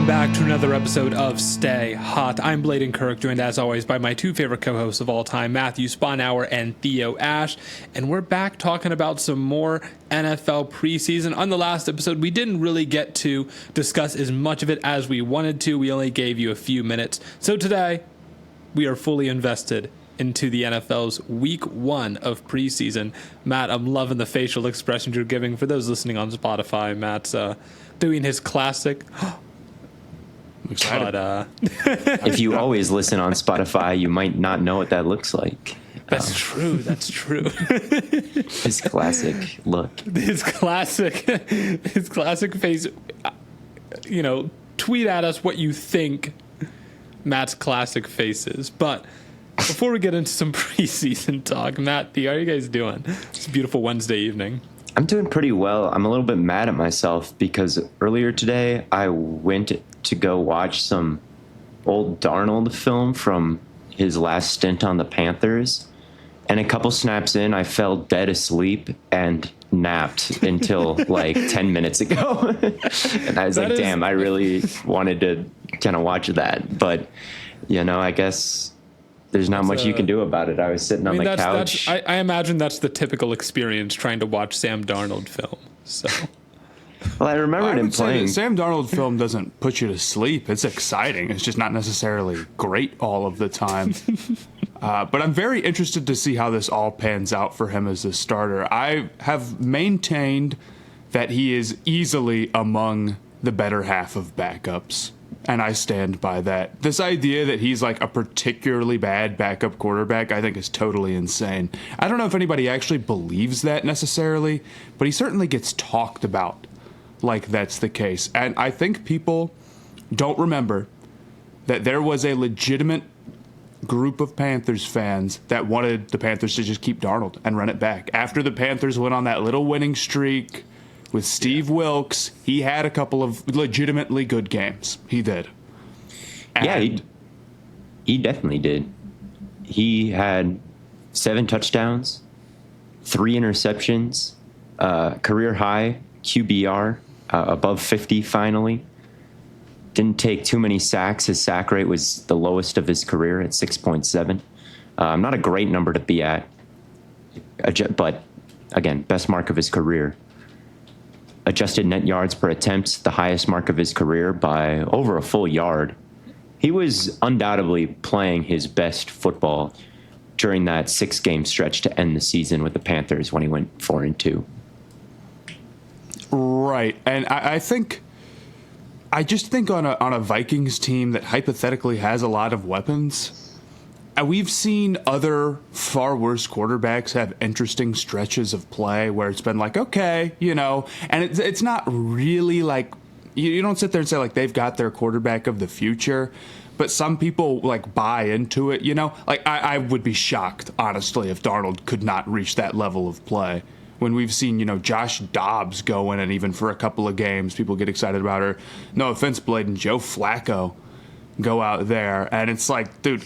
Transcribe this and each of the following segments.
back to another episode of Stay Hot. I'm Blaiden Kirk, joined as always by my two favorite co-hosts of all time, Matthew Sponhour and Theo Ash. And we're back talking about some more NFL preseason. On the last episode, we didn't really get to discuss as much of it as we wanted to. We only gave you a few minutes. So today, we are fully invested into the NFL's week 1 of preseason. Matt, I'm loving the facial expressions you're giving. For those listening on Spotify, Matt's doing his classic... Excited. But, if you always listen on Spotify, you might not know what that looks like. That's true. That's true. His classic look. His classic face. You know, tweet at us what you think Matt's classic face is. But before we get into some preseason talk, Matt, Theo, how are you guys doing? It's a beautiful Wednesday evening. I'm doing pretty well. I'm a little bit mad at myself because earlier today I went to go watch some old Darnold film from his last stint on the Panthers. And a couple snaps in, I fell dead asleep and napped until like 10 minutes ago. And I was damn, I really wanted to kind of watch that. But, you know, I guess there's not much you can do about it. I was sitting on the couch. I imagine that's the typical experience trying to watch Sam Darnold film. So... Well, I remembered him playing. Sam Darnold film doesn't put you to sleep. It's exciting. It's just not necessarily great all of the time. But I'm very interested to see how this all pans out for him as a starter. I have maintained that he is easily among the better half of backups, and I stand by that. This idea that he's like a particularly bad backup quarterback, I think is totally insane. I don't know if anybody actually believes that necessarily, but he certainly gets talked about like that's the case. And I think people don't remember that there was a legitimate group of Panthers fans that wanted the Panthers to just keep Darnold and run it back. After the Panthers went on that little winning streak with Steve Wilks, he had a couple of legitimately good games. He did. And he definitely did. He had 7 touchdowns, 3 interceptions, career high QBR, above 50 finally. Didn't take too many sacks. His sack rate was the lowest of his career at 6.7. Not a great number to be at, but again, best mark of his career. Adjusted net yards per attempt, the highest mark of his career by over a full yard. He was undoubtedly playing his best football during that 6-game stretch to end the season with the Panthers when he went 4-2. Right, and I just think on a Vikings team that hypothetically has a lot of weapons, we've seen other far worse quarterbacks have interesting stretches of play where it's been like, okay, you know, and it's not really like, you don't sit there and say like they've got their quarterback of the future, but some people like buy into it, you know, like I would be shocked, honestly, if Darnold could not reach that level of play. When we've seen, you know, Josh Dobbs go in and even for a couple of games, people get excited about her. No offense, Blaiden, Joe Flacco go out there. And it's like, dude,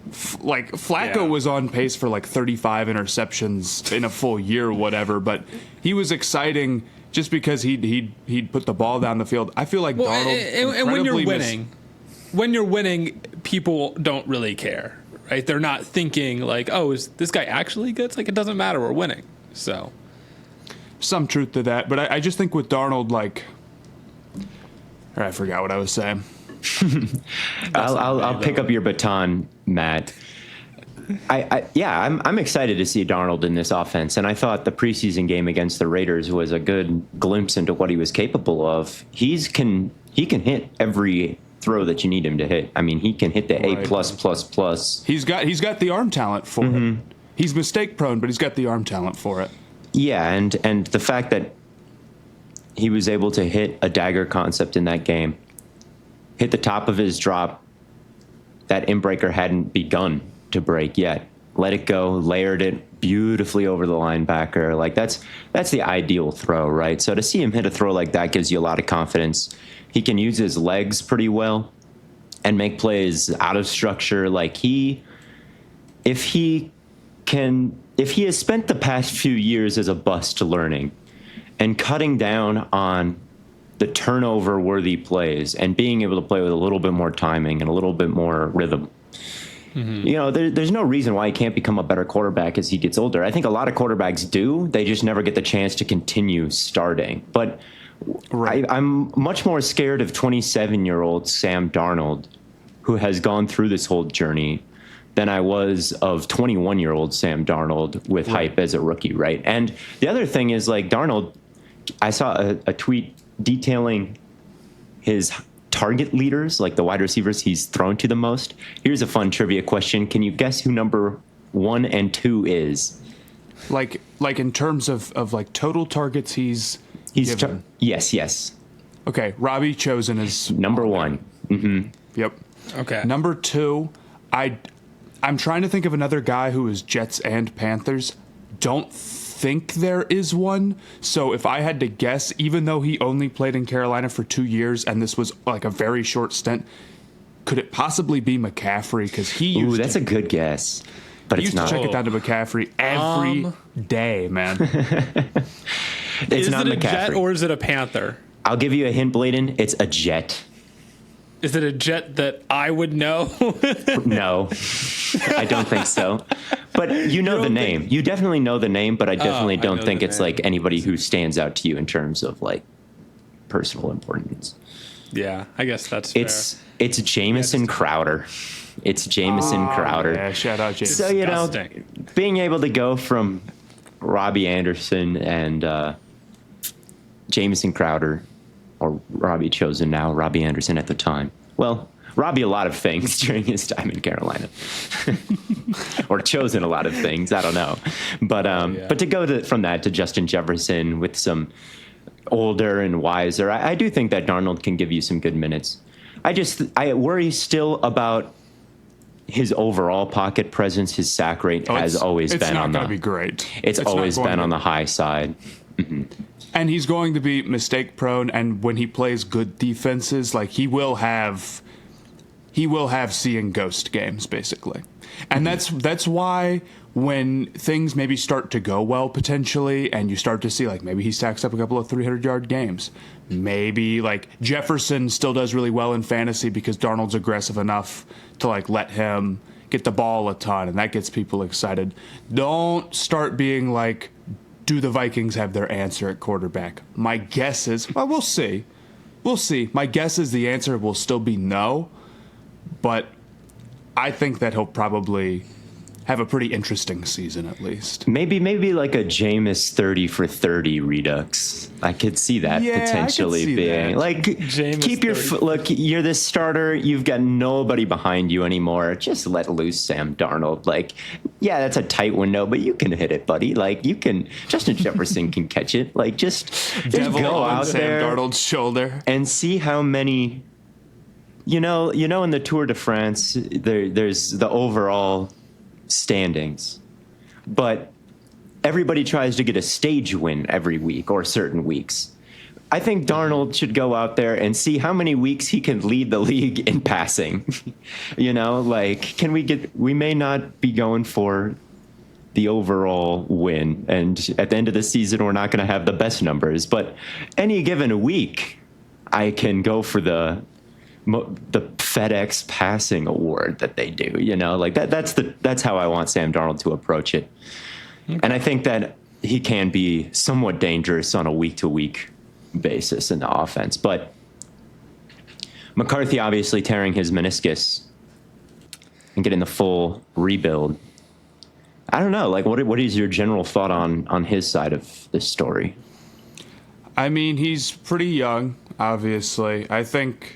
Flacco was on pace for like 35 interceptions in a full year or whatever. But he was exciting just because he'd put the ball down the field. I feel like Darnold... And when you're winning, people don't really care, right? They're not thinking like, oh, is this guy actually good? It's like, it doesn't matter. We're winning. So... some truth to that, but I just think with Darnold, like, or I forgot what I was saying. I'll pick up your baton, Matt. I'm excited to see Darnold in this offense, and I thought the preseason game against the Raiders was a good glimpse into what he was capable of. He can hit every throw that you need him to hit. I mean, he can hit the A+++. He's got the arm talent for it. He's mistake prone, but he's got the arm talent for it. Yeah, and the fact that he was able to hit a dagger concept in that game, hit the top of his drop, that inbreaker hadn't begun to break yet. Let it go, layered it beautifully over the linebacker. Like that's the ideal throw, right? So to see him hit a throw like that gives you a lot of confidence. He can use his legs pretty well and make plays out of structure. Like if he has spent the past few years as a bust learning and cutting down on the turnover worthy plays and being able to play with a little bit more timing and a little bit more rhythm. You know, there's no reason why he can't become a better quarterback as he gets older. I think a lot of quarterbacks do. They just never get the chance to continue starting. But I'm much more scared of 27-year-old Sam Darnold, who has gone through this whole journey, than I was of 21-year-old Sam Darnold with hype as a rookie, right? And the other thing is, like, Darnold, I saw a tweet detailing his target leaders, like the wide receivers he's thrown to the most. Here's a fun trivia question. Can you guess who number 1 and 2 is? Like in terms of like total targets he's given. Yes. Okay, Robbie Chosen is number 1. Mm-hmm. Yep. Okay. Number 2, I'm trying to think of another guy who is Jets and Panthers. Don't think there is one. So if I had to guess, even though he only played in Carolina for 2 years and this was like a very short stint, could it possibly be McCaffrey? Because he used that's a good guess, but it's not. Check it down to McCaffrey every day, man. It's not it a McCaffrey. Jet or is it a Panther? I'll give you a hint, Blaiden. It's a Jet. Is it a Jet that I would know? No, I don't think so. But you know the name. You definitely know the name, but I definitely don't think it's like anybody who stands out to you in terms of like personal importance. Yeah, I guess that's fair. It's Jamison Crowder. It's Jamison Crowder. Yeah, shout out Jamison. So, you know, being able to go from Robbie Anderson and Jamison Crowder, or Robbie Chosen now, Robbie Anderson at the time. Well, Robbie a lot of things during his time in Carolina. Or chosen a lot of things, I don't know. But to go from that to Justin Jefferson with some older and wiser, I do think that Darnold can give you some good minutes. I worry still about his overall pocket presence. His sack rate has always been on the... It's not going to be great. It's always been on the high side. Mm-hmm. And he's going to be mistake prone, and when he plays good defenses, like he will have seeing ghost games, basically. And that's why when things maybe start to go well potentially, and you start to see like maybe he stacks up a couple of 300-yard games, maybe like Jefferson still does really well in fantasy because Darnold's aggressive enough to like let him get the ball a ton, and that gets people excited. Don't start being like, do the Vikings have their answer at quarterback? My guess is, well, we'll see. We'll see. My guess is the answer will still be no, but I think that he'll probably have a pretty interesting season at least. Maybe like a Jameis 30 for 30 redux. I could see that potentially being that. Like Jameis keep your look. You're the starter. You've got nobody behind you anymore. Just let loose Sam Darnold. Like, yeah, that's a tight window, but you can hit it, buddy. Like you can. Justin Jefferson can catch it. Like just go out Sam there, Darnold's shoulder, and see how many. You know, in the Tour de France, there's the overall standings, but everybody tries to get a stage win every week or certain weeks. I think Darnold should go out there and see how many weeks he can lead the league in passing. You know, like, we may not be going for the overall win, and at the end of the season, we're not going to have the best numbers, but any given week, I can go for the FedEx passing award that they do, you know, like that's how I want Sam Darnold to approach it. Okay. And I think that he can be somewhat dangerous on a week to week basis in the offense, but McCarthy obviously tearing his meniscus and getting the full rebuild. I don't know, like what is your general thought on his side of this story? I mean, he's pretty young, obviously. I think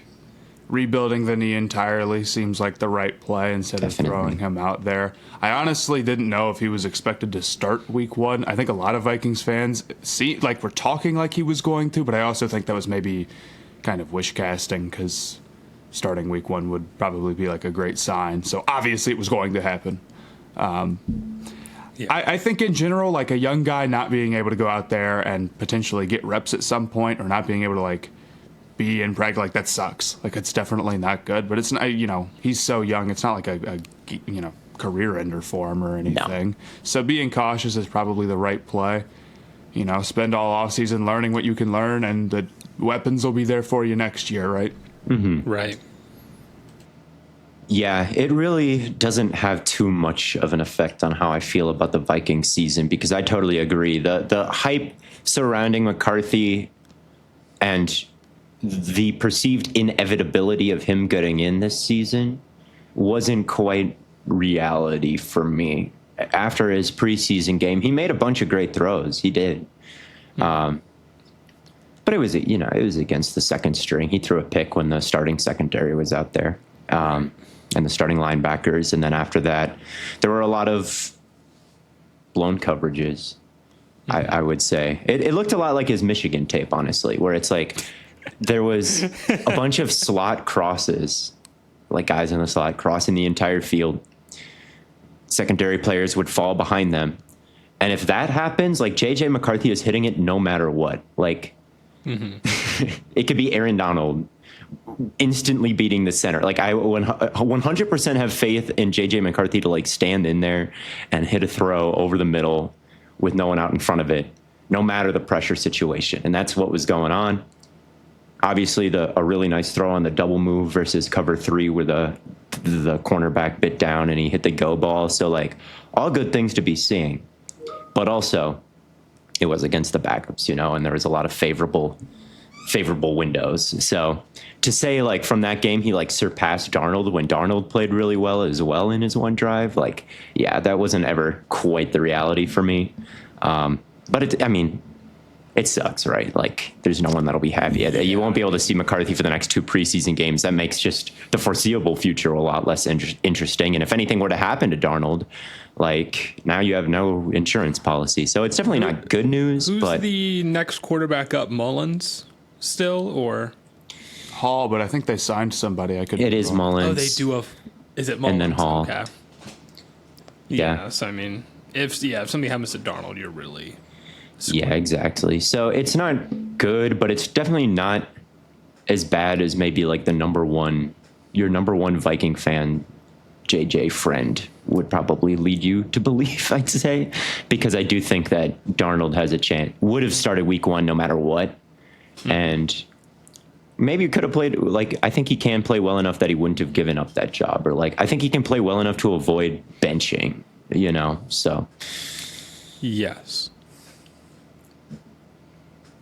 rebuilding the knee entirely seems like the right play instead of throwing him out there. I honestly didn't know if he was expected to start week 1. I think a lot of Vikings fans were talking like he was going to, but I also think that was maybe kind of wish casting because starting week 1 would probably be like a great sign. So obviously it was going to happen. I think in general, like a young guy not being able to go out there and potentially get reps at some point, or not being able to like be in practice, like that sucks. Like it's definitely not good, but it's not, you know, he's so young. It's not like a career ender for him or anything. No. So being cautious is probably the right play. You know, spend all offseason learning what you can learn, and weapons will be there for you next year, right? Right. Yeah, it really doesn't have too much of an effect on how I feel about the Vikings season, because I totally agree. The hype surrounding McCarthy and the perceived inevitability of him getting in this season wasn't quite reality for me. After his preseason game, he made a bunch of great throws. He did. But it was against the second string. He threw a pick when the starting secondary was out there. And the starting linebackers. And then after that, there were a lot of blown coverages, I would say. It looked a lot like his Michigan tape, honestly, where it's like there was a bunch of slot crosses, like guys in the slot crossing the entire field. Secondary players would fall behind them. And if that happens, like J.J. McCarthy is hitting it no matter what. Like, it could be Aaron Donald instantly beating the center. Like, I 100% have faith in J.J. McCarthy to like stand in there and hit a throw over the middle with no one out in front of it, no matter the pressure situation. And that's what was going on. Obviously, a really nice throw on the double move versus cover 3 where the cornerback bit down and he hit the go ball. So like, all good things to be seeing. But also, it was against the backups, and there was a lot of favorable windows. So to say like from that game he like surpassed Darnold when Darnold played really well as well in his one drive, like, yeah, that wasn't ever quite the reality for me. But it sucks, right? Like, there's no one that'll be happy. You won't be able to see McCarthy for the next 2 preseason games. That makes just the foreseeable future a lot less interesting. And if anything were to happen to Darnold, like, now you have no insurance policy. So it's definitely not good news. Who's the next quarterback up? Mullins still, or Hall? But I think they signed somebody. It is Mullins. Oh, they do is it Mullins? And then Hall. Okay. Yeah. So I mean, if something happens to Darnold, you're really screwed. Yeah, exactly. So it's not good, but it's definitely not as bad as maybe like your number one Viking fan, JJ friend, would probably lead you to believe, I'd say, because I do think that Darnold has a chance, would have started week 1 no matter what. And maybe could have played, like, I think he can play well enough that he wouldn't have given up that job, or like, I think he can play well enough to avoid benching, so. Yes.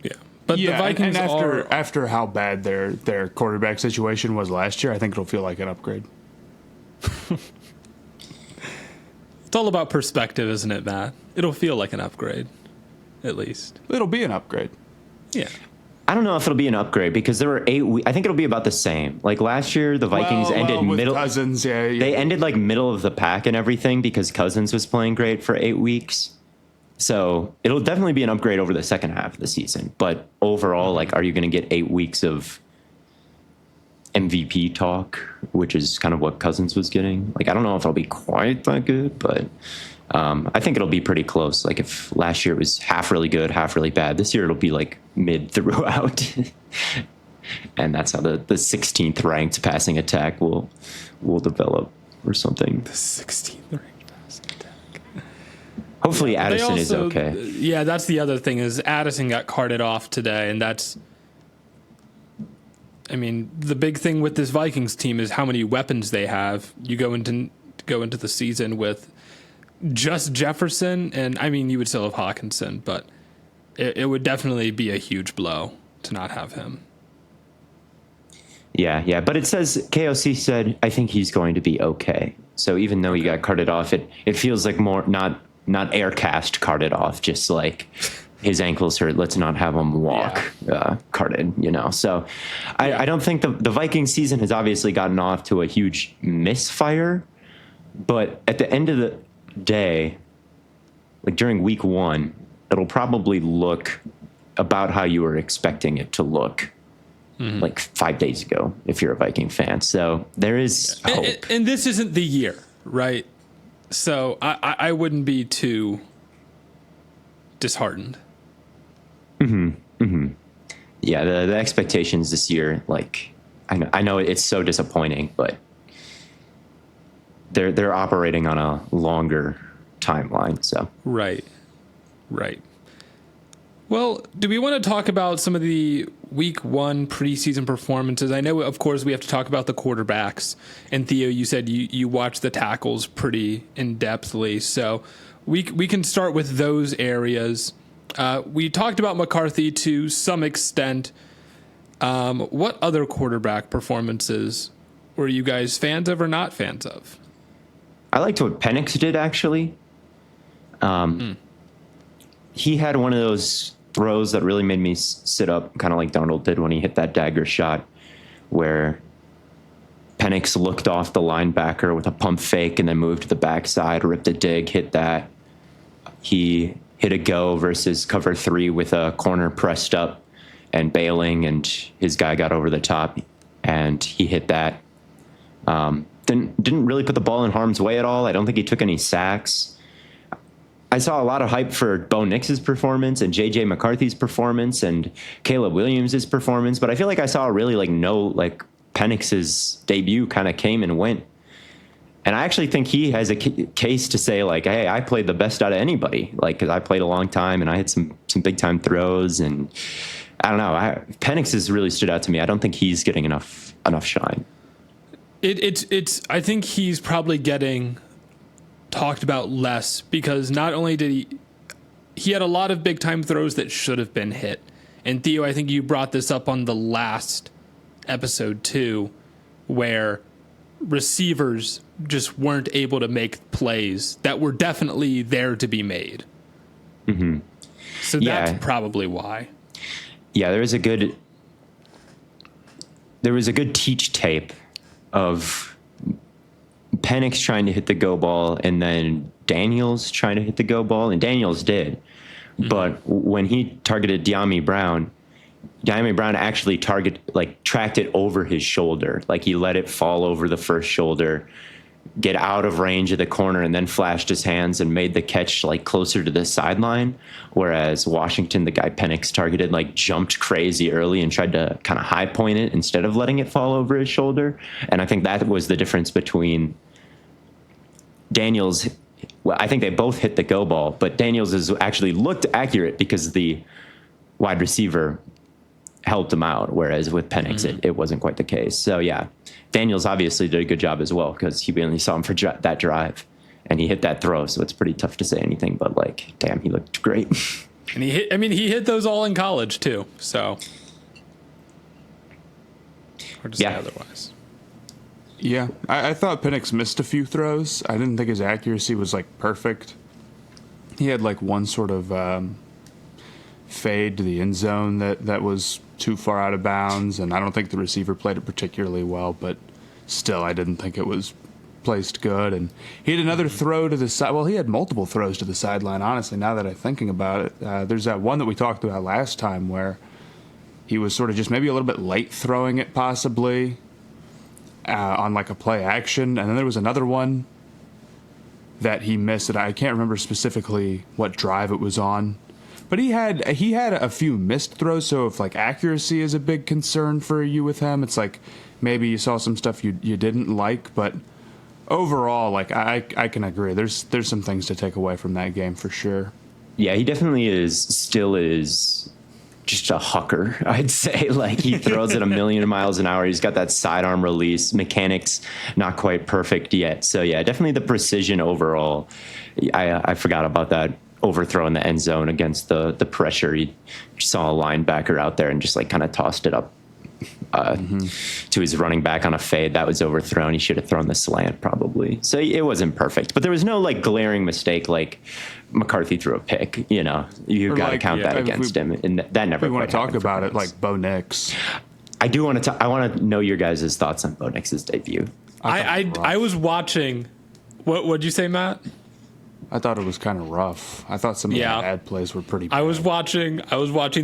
Yeah. But Yeah, the Vikings and after how bad their quarterback situation was last year, I think it'll feel like an upgrade. It's all about perspective, isn't it, Matt? It'll feel like an upgrade, at least. It'll be an upgrade. Yeah. I don't know if it'll be an upgrade because there were 8 weeks. I think it'll be about the same. Like last year, the Vikings ended with middle. Cousins, yeah. They ended like middle of the pack and everything because Cousins was playing great for 8 weeks. So it'll definitely be an upgrade over the second half of the season. But overall, like, are you going to get 8 weeks of MVP talk, which is kind of what Cousins was getting? Like, I don't know if it'll be quite that good, but I think it'll be pretty close. Like, if last year it was half really good, half really bad, this year it'll be like mid throughout. And that's how the 16th ranked passing attack will develop or something. The 16th ranked passing attack. Hopefully Addison is okay. Yeah, that's the other thing, is Addison got carted off today, and that's, I mean, the big thing with this Vikings team is how many weapons they have. You go into the season with just Jefferson, and I mean, you would still have Hawkinson, but it would definitely be a huge blow to not have him. Yeah, but it says KOC said, I think he's going to be okay. So even though he got carted off, it feels like more not aircast carted off, just like his ankles hurt, let's not have him walk carted, So I don't think the Viking season has obviously gotten off to a huge misfire, but at the end of the day, like during week 1, it'll probably look about how you were expecting it to look like 5 days ago if you're a Viking fan. So there is hope. And this isn't the year, right? So I wouldn't be too disheartened. Yeah, the expectations this year, like, I know it's so disappointing, but they're operating on a longer timeline. So Right. Well, do we want to talk about some of the week 1 preseason performances? I know, of course, we have to talk about the quarterbacks. And Theo, you said you watched the tackles pretty in-depthly. So we can start with those areas. We talked about McCarthy to some extent. What other quarterback performances were you guys fans of or not fans of? I liked what Penix did, actually. He had one of those throws that really made me sit up, kind of like Darnold did when he hit that dagger shot, where Penix looked off the linebacker with a pump fake and then moved to the backside, ripped a dig, hit that. He hit a go versus cover 3 with a corner pressed up and bailing, and his guy got over the top, and he hit that. Didn't really put the ball in harm's way at all. I don't think he took any sacks. I saw a lot of hype for Bo Nix's performance and J.J. McCarthy's performance and Caleb Williams' performance, but I feel like I saw really Penix's debut kind of came and went. And I actually think he has a case to say, like, hey, I played the best out of anybody, like, because I played a long time and I had some big-time throws, and I don't know. Penix has really stood out to me. I don't think he's getting enough shine. I think he's probably getting talked about less because not only did he had a lot of big time throws that should have been hit. And Theo, I think you brought this up on the last episode too, where receivers just weren't able to make plays that were definitely there to be made. Mm-hmm. So that's probably why. Yeah, there was a good teach tape of Penix trying to hit the go ball and then Daniels trying to hit the go ball, and Daniels did. Mm-hmm. But when he targeted De'Ami Brown actually tracked it over his shoulder. Like, he let it fall over the first shoulder, get out of range of the corner, and then flashed his hands and made the catch like closer to the sideline. Whereas Washington, the guy Penix targeted, like jumped crazy early and tried to kind of high point it instead of letting it fall over his shoulder. And I think that was the difference between Daniels. Well, I think they both hit the go ball, but Daniels has actually looked accurate because the wide receiver helped him out, whereas with Penix, it wasn't quite the case. So, yeah, Daniels obviously did a good job as well because we only saw him for that drive, and he hit that throw, so it's pretty tough to say anything, but, like, damn, he looked great. And he hit those all in college, too, so hard to say otherwise. Yeah, I thought Penix missed a few throws. I didn't think his accuracy was, like, perfect. He had, like, one sort of fade to the end zone that was too far out of bounds, and I don't think the receiver played it particularly well, but still, I didn't think it was placed good. And he had another throw to the side. Well, he had multiple throws to the sideline, honestly, now that I'm thinking about it. There's that one that we talked about last time where he was sort of just maybe a little bit late throwing it, possibly, on like a play action. And then there was another one that he missed that I can't remember specifically what drive it was on. But he had a few missed throws, so if like accuracy is a big concern for you with him, it's like maybe you saw some stuff you didn't like, but overall, like I can agree. There's some things to take away from that game for sure. Yeah, he definitely still is just a hucker, I'd say. Like, he throws at 1,000,000 miles an hour. He's got that sidearm release. Mechanics not quite perfect yet. So yeah, definitely the precision overall. I forgot about that overthrow in the end zone against the pressure. He saw a linebacker out there and just like kind of tossed it up to his running back on a fade. That was overthrown. He should have thrown the slant probably. So it wasn't perfect, but there was no like glaring mistake like McCarthy threw a pick. You know, you got to count that against him, and that never. We want to talk about it like Bo Nix. I do want to. I want to know your guys' thoughts on Bo Nix's debut. I was watching. What'd you say, Matt? I thought it was kind of rough. I thought some of the bad plays were pretty bad. I was watching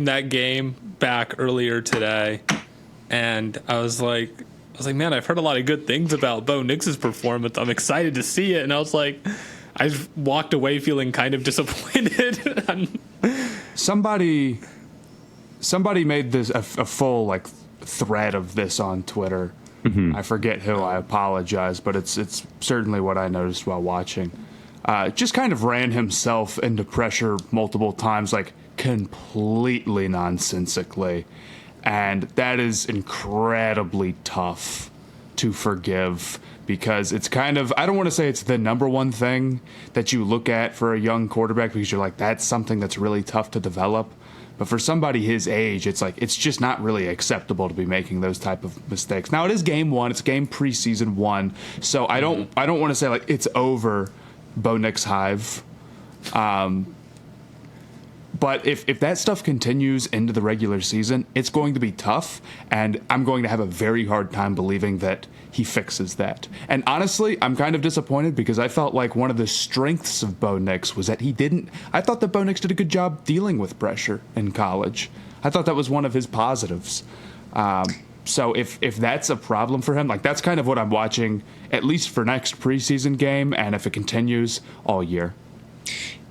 that game back earlier today, and I was like, man, I've heard a lot of good things about Bo Nix's performance. I'm excited to see it, and I was like, I just walked away feeling kind of disappointed. Somebody made this a full like thread of this on Twitter. Mm-hmm. I forget who. I apologize, but it's certainly what I noticed while watching. just kind of ran himself into pressure multiple times, like completely nonsensically. And that is incredibly tough to forgive because it's kind of, I don't want to say it's the number one thing that you look at for a young quarterback because you're like, that's something that's really tough to develop. But for somebody his age, it's like, it's just not really acceptable to be making those type of mistakes. Now it is game one, it's game preseason one. So I don't want to say like it's over Bo Nix Hive. But if that stuff continues into the regular season, it's going to be tough, and I'm going to have a very hard time believing that he fixes that. And honestly, I'm kind of disappointed because I felt like one of the strengths of Bo Nix was that I thought that Bo Nix did a good job dealing with pressure in college. I thought that was one of his positives. So if that's a problem for him, like that's kind of what I'm watching, at least for next preseason game, and if it continues all year.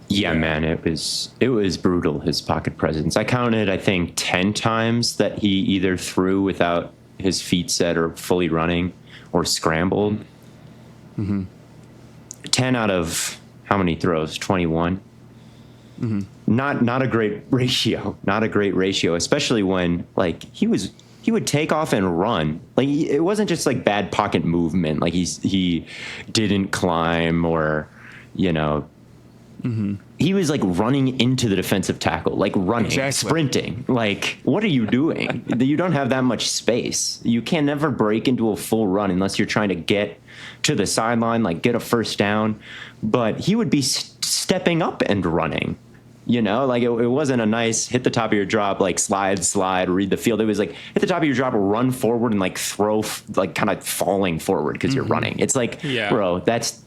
Yeah, man, it was brutal, his pocket presence. I counted, I think, 10 times that he either threw without his feet set or fully running or scrambled. Mm-hmm. 10 out of how many throws? 21? Mm-hmm. Not a great ratio. Not a great ratio, especially when, like, he would take off and run. Like, it wasn't just, like, bad pocket movement. Like, he didn't climb or, you know... Mm-hmm. He was like running into the defensive tackle, like running, exactly. Sprinting. Like, what are you doing? You don't have that much space. You can never break into a full run unless you're trying to get to the sideline, like get a first down. But he would be stepping up and running. You know, like it wasn't a nice hit the top of your drop, like slide, read the field. It was like hit the top of your drop, run forward and like throw, like kind of falling forward because you're running. It's like, bro, that's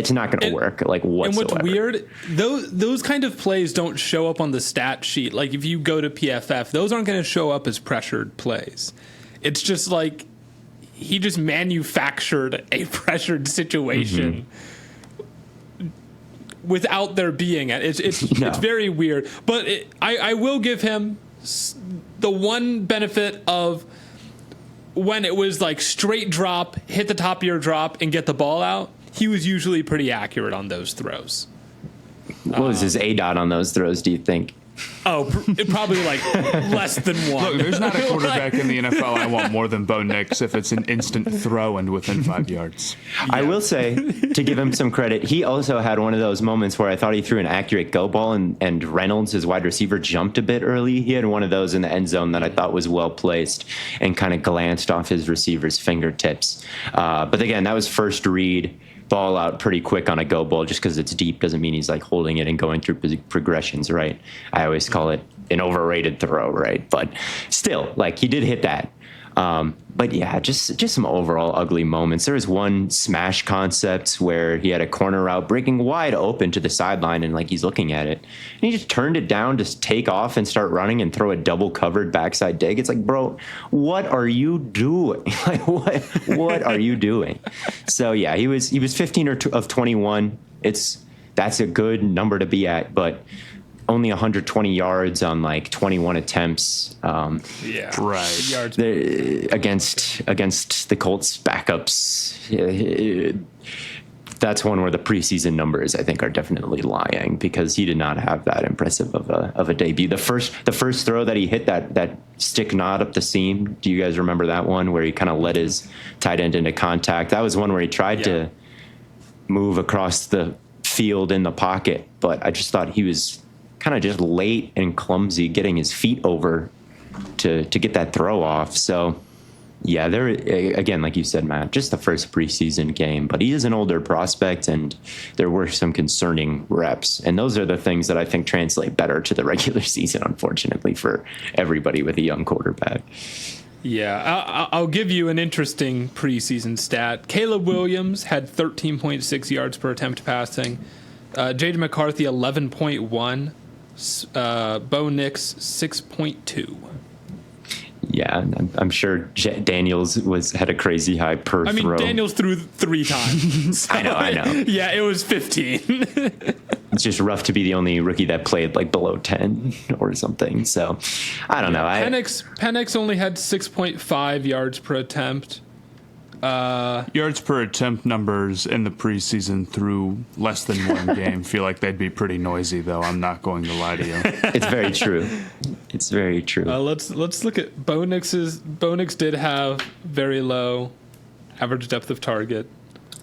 not going to work, like, whatsoever. And what's weird, those kind of plays don't show up on the stat sheet. Like, if you go to PFF, those aren't going to show up as pressured plays. It's just like he just manufactured a pressured situation without there being it. It's very weird. But I will give him the one benefit of when it was like straight drop, hit the top of your drop, and get the ball out. He was usually pretty accurate on those throws. What was his ADOT on those throws, do you think? Oh, probably like less than one. Look, there's not a quarterback in the NFL I want more than Bo Nix if it's an instant throw and within 5 yards. Yeah. I will say, to give him some credit, he also had one of those moments where I thought he threw an accurate go ball and Reynolds, his wide receiver, jumped a bit early. He had one of those in the end zone that I thought was well placed and kind of glanced off his receiver's fingertips. But again, that was first read. Ball out pretty quick on a go ball. Just because it's deep doesn't mean he's like holding it and going through progressions, right? I always call it an overrated throw, right? But still, like, he did hit that. But yeah, just some overall ugly moments. There was one smash concept where he had a corner route breaking wide open to the sideline, and like he's looking at it, and he just turned it down to take off and start running and throw a double covered backside dig. It's like, bro, what are you doing? Like, what are you doing? So yeah, he was 15 of 21. That's a good number to be at, but only 120 yards on like 21 attempts. Right. Yards Against the Colts backups. That's one where the preseason numbers, I think, are definitely lying because he did not have that impressive of a debut. The first throw that he hit, that stick nod up the seam. Do you guys remember that one where he kind of let his tight end into contact? That was one where he tried to move across the field in the pocket, but I just thought he was kind of just late and clumsy getting his feet over to get that throw off. So yeah, there again, like you said, Matt, just the first preseason game, but he is an older prospect and there were some concerning reps, and those are the things that I think translate better to the regular season, unfortunately, for everybody with a young quarterback. Yeah, I'll give you an interesting preseason stat. Caleb Williams had 13.6 yards per attempt passing. J.J. McCarthy, 11.1. Bo Nix, 6.2. Yeah, I'm sure Daniels had a crazy high per throw. I mean, Daniels threw 3 times. So I know. Yeah, it was 15. It's just rough to be the only rookie that played like below 10 or something. So I don't know. Penix only had 6.5 yards per attempt. Yards per attempt numbers in the preseason through less than one game feel like they'd be pretty noisy, though. I'm not going to lie to you. It's very true. It's very true. Let's look at Bo Nix's. Bo Nix did have very low average depth of target.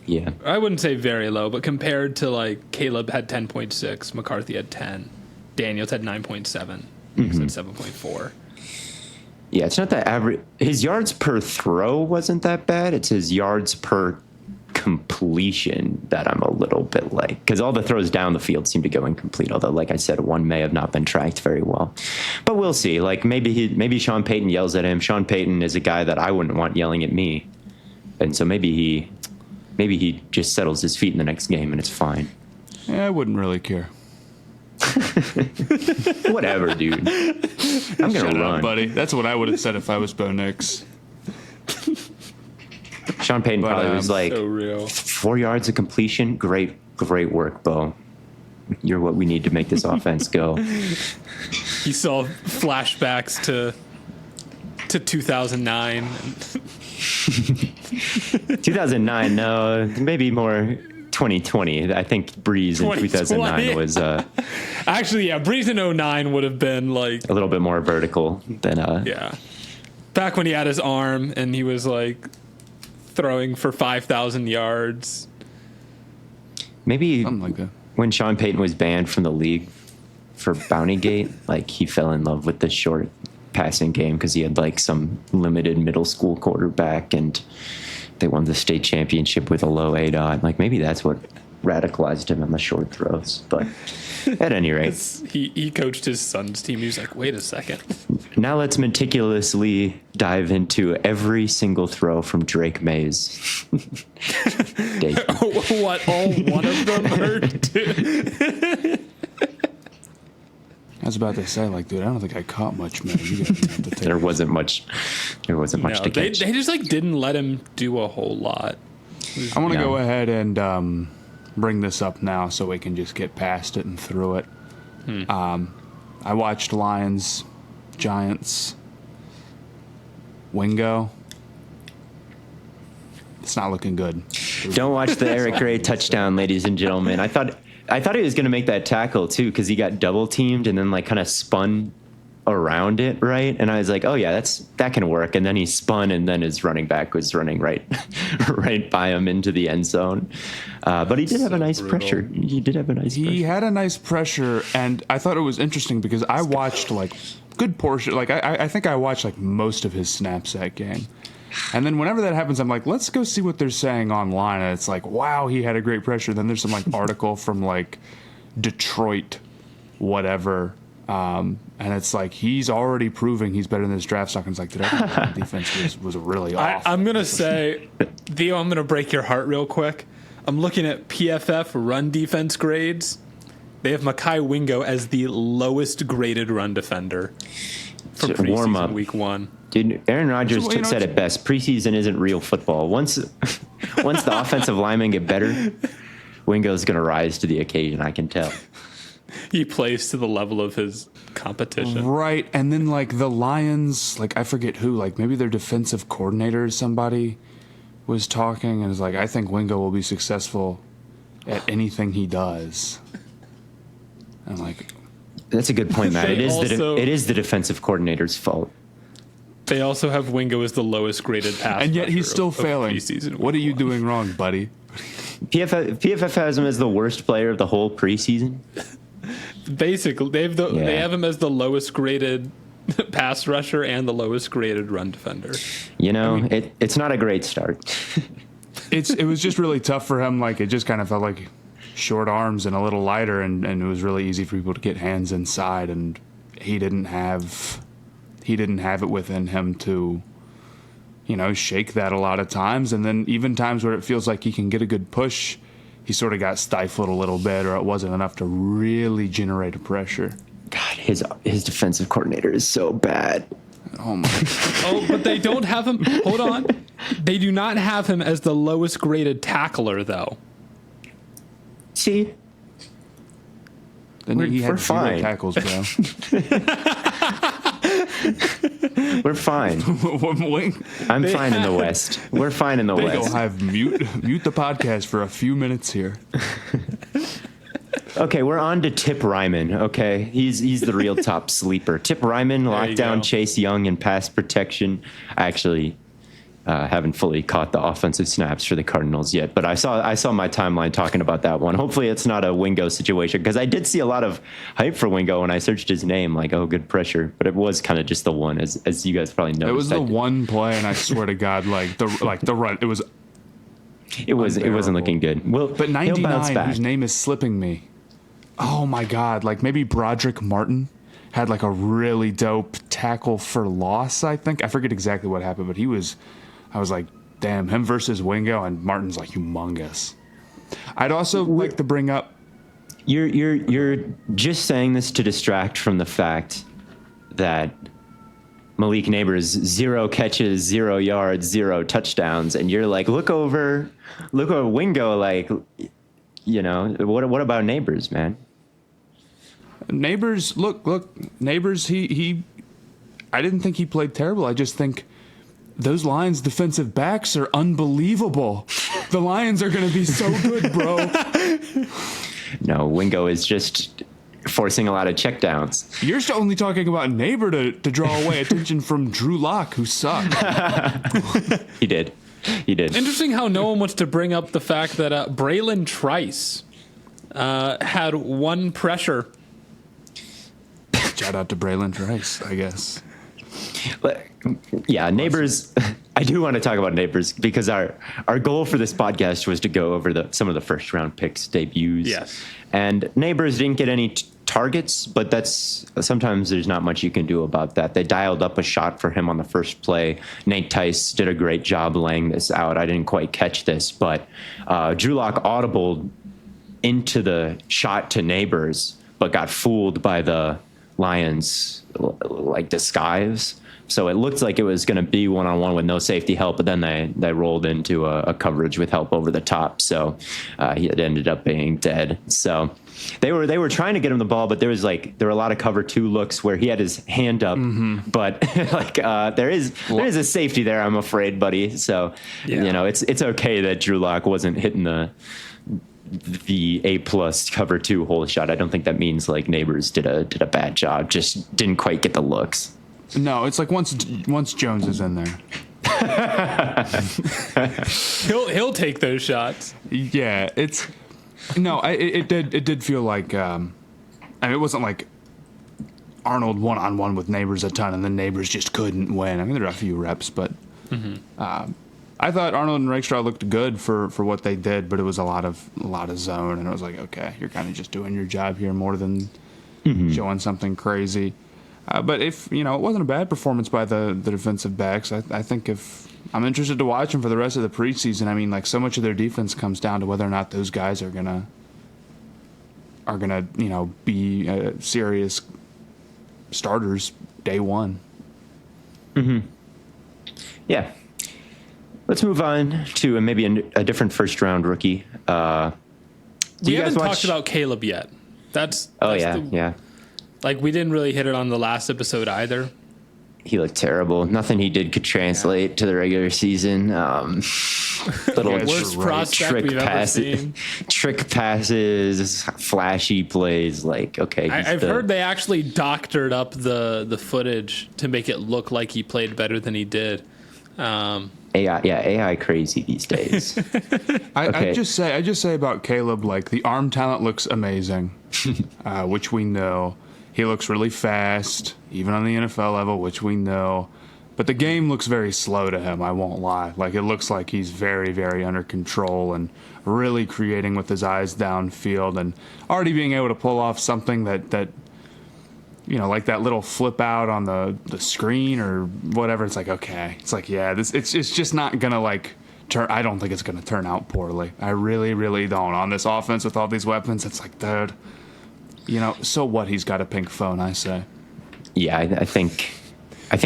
Yeah. I wouldn't say very low, but compared to like Caleb had 10.6, McCarthy had 10, Daniels had 9.7, Nix had 7.4. Yeah, it's not that average. His yards per throw wasn't that bad. It's his yards per completion that I'm a little bit like, because all the throws down the field seem to go incomplete. Although, like I said, one may have not been tracked very well. But we'll see. Like maybe Sean Payton yells at him. Sean Payton is a guy that I wouldn't want yelling at me, and so maybe he just settles his feet in the next game and it's fine. Yeah, I wouldn't really care. Whatever, dude. I'm gonna Shut run, up, buddy. That's what I would have said if I was Bo Nix. Sean Payton probably was like, So real. 4 yards of completion. Great work, Bo. You're what we need to make this offense go. He saw flashbacks to 2009. 2009, no, maybe more 2020. I think Breeze in 2009 was Actually, yeah, Breeze in 09 would have been like a little bit more vertical than yeah. Back when he had his arm and he was like throwing for 5,000 yards. maybe Something like that. when Sean Payton was banned from the league for Bountygate, like he fell in love with the short passing game because he had like some limited middle school quarterback and they won the state championship with a low ADOT. Like maybe that's what radicalized him on the short throws. But at any rate, He coached his son's team. He was like, wait a second. now let's meticulously dive into every single throw from Drake Mays. What, all one of them hurt? I was about to say, like, dude, I don't think I caught much, man. You guys have to take There wasn't much to they catch. just like didn't let him do a whole lot. I want to No. go ahead and bring this up now so we can just get past it and through it. I watched Lions, Giants, Wingo. It's not looking good. Don't watch the Eric Gray touchdown, ladies and gentlemen. I thought he was going to make that tackle too because he got double teamed and then like kind of spun around it, right? And I was like, oh yeah, that can work. And then he spun and then his running back was running right by him into the end zone. But he did have a nice pressure. He did have a nice pressure. He had a nice pressure, and I thought it was interesting because I watched like good portion. Like I think I watched like most of his snaps that game. And then whenever that happens, I'm like, let's go see what they're saying online. And it's like, wow, he had a great pressure. Then there's some like article from like Detroit, whatever. And it's like, he's already proving he's better than his draft stock. And it's like, the defense was really off. I'm going to say, Theo, I'm going to break your heart real quick. I'm looking at PFF run defense grades. They have Mekhi Wingo as the lowest graded run defender for Warm preseason up. week 1. Dude, Aaron Rodgers So, you know, said it best. Preseason isn't real football. Once the offensive linemen get better, Wingo's going to rise to the occasion, I can tell. He plays to the level of his competition. Right. And then like the Lions, like I forget who, like maybe their defensive coordinator or somebody was talking and was like, I think Wingo will be successful at anything he does. I'm like, That's a good point, Matt. It They is the defensive coordinator's fault. They also have Wingo as the lowest graded pass and yet rusher he's still of failing. preseason What are week you 1. doing wrong, buddy? PFF has him as the worst player of the whole preseason. Basically, they Yeah. have him as the lowest graded pass rusher and the lowest graded run defender. You know, it's not a great start. It was just really tough for him. Like it just kind of felt like short arms and a little lighter, and it was really easy for people to get hands inside, and he didn't have it within him to, shake that a lot of times. And then even times where it feels like he can get a good push, he sort of got stifled a little bit, or it wasn't enough to really generate a pressure. God, his defensive coordinator is so bad. Oh my! Oh, but they don't have him. Hold on. They do not have him as the lowest graded tackler, though. See, Then he We're had 0 fine. tackles, bro. We're fine. I'm fine in the West. We're fine in the West. Go have mute the podcast for a few minutes here. Okay, we're on to Tip Ryman. Okay, he's the real top sleeper. Tip Ryman, lockdown, Chase Young, and pass protection. I actually haven't fully caught the offensive snaps for the Cardinals yet, but I saw my timeline talking about that one. Hopefully, it's not a Wingo situation, because I did see a lot of hype for Wingo when I searched his name, like, oh, good pressure. But it was kind of just the one, as you guys probably noticed. It was the one play, and I swear to God, the run. It wasn't looking good. Well, but 99, whose name is slipping me. Oh my God! Like maybe Broderick Martin had like a really dope tackle for loss. I think I forget exactly what happened, but I was like, damn, him versus Wingo, and Martin's like humongous. I'd also like to bring up. You're just saying this to distract from the fact that Malik Neighbors 0 catches, 0 yards, 0 touchdowns, and you're like, look over Wingo, like, you know, what about Neighbors, man? Neighbors, look, Neighbors, he I didn't think he played terrible. I just think those Lions defensive backs are unbelievable. The Lions are going to be so good, bro. No, Wingo is just forcing a lot of checkdowns. You're only talking about Neighbor to draw away attention from Drew Lock, who sucked. He did. Interesting how no one wants to bring up the fact that Braylon Trice had one pressure. Shout out to Braylon Trice, I guess. But, yeah, Neighbors. I do want to talk about Neighbors because our goal for this podcast was to go over some of the first round picks debuts. Yes. And Neighbors didn't get any targets, but sometimes there's not much you can do about that. They dialed up a shot for him on the first play. Nate Tice did a great job laying this out. I didn't quite catch this, but Drew Lock audibled into the shot to Neighbors, but got fooled by the Lions like disguise. So it looked like it was going to be one-on-one with no safety help, but then they rolled into a coverage with help over the top. So it ended up being dead. So they were trying to get him the ball, but there were a lot of cover 2 looks where he had his hand up, but there is a safety there, I'm afraid, buddy. So you know it's okay that Drew Lock wasn't hitting the A+ cover 2 hole shot. I don't think that means like Neighbors did a bad job, just didn't quite get the looks. No, it's like once Jones is in there, he'll take those shots. Yeah, it did feel like it wasn't like Arnold one-on-one with Neighbors a ton, and then Neighbors just couldn't win. I mean, there were a few reps, but I thought Arnold and Rakestraw looked good for what they did, but it was a lot of zone, and it was like, okay, you're kind of just doing your job here more than showing something crazy. But if it wasn't a bad performance by the defensive backs, I think if I'm interested to watch them for the rest of the preseason. I mean, like so much of their defense comes down to whether or not those guys are gonna be serious starters day one. Yeah. Let's move on to maybe a different first round rookie. We haven't talked about Caleb yet. Yeah. Like, we didn't really hit it on the last episode either. He looked terrible. Nothing he did could translate to the regular season. Little worst prospect we've ever seen. Trick passes, flashy plays. Like, okay. I've heard they actually doctored up the footage to make it look like he played better than he did. AI crazy these days. I just say about Caleb, like the arm talent looks amazing, which we know. He looks really fast, even on the NFL level, which we know. But the game looks very slow to him, I won't lie. Like, it looks like he's very, very under control and really creating with his eyes downfield and already being able to pull off something that like that little flip out on the screen or whatever. It's like, okay. It's like, yeah, it's just not going to, like, turn. I don't think it's going to turn out poorly. I really, really don't. On this offense with all these weapons, it's like, dude, so what? He's got a pink phone, I say. Yeah, I think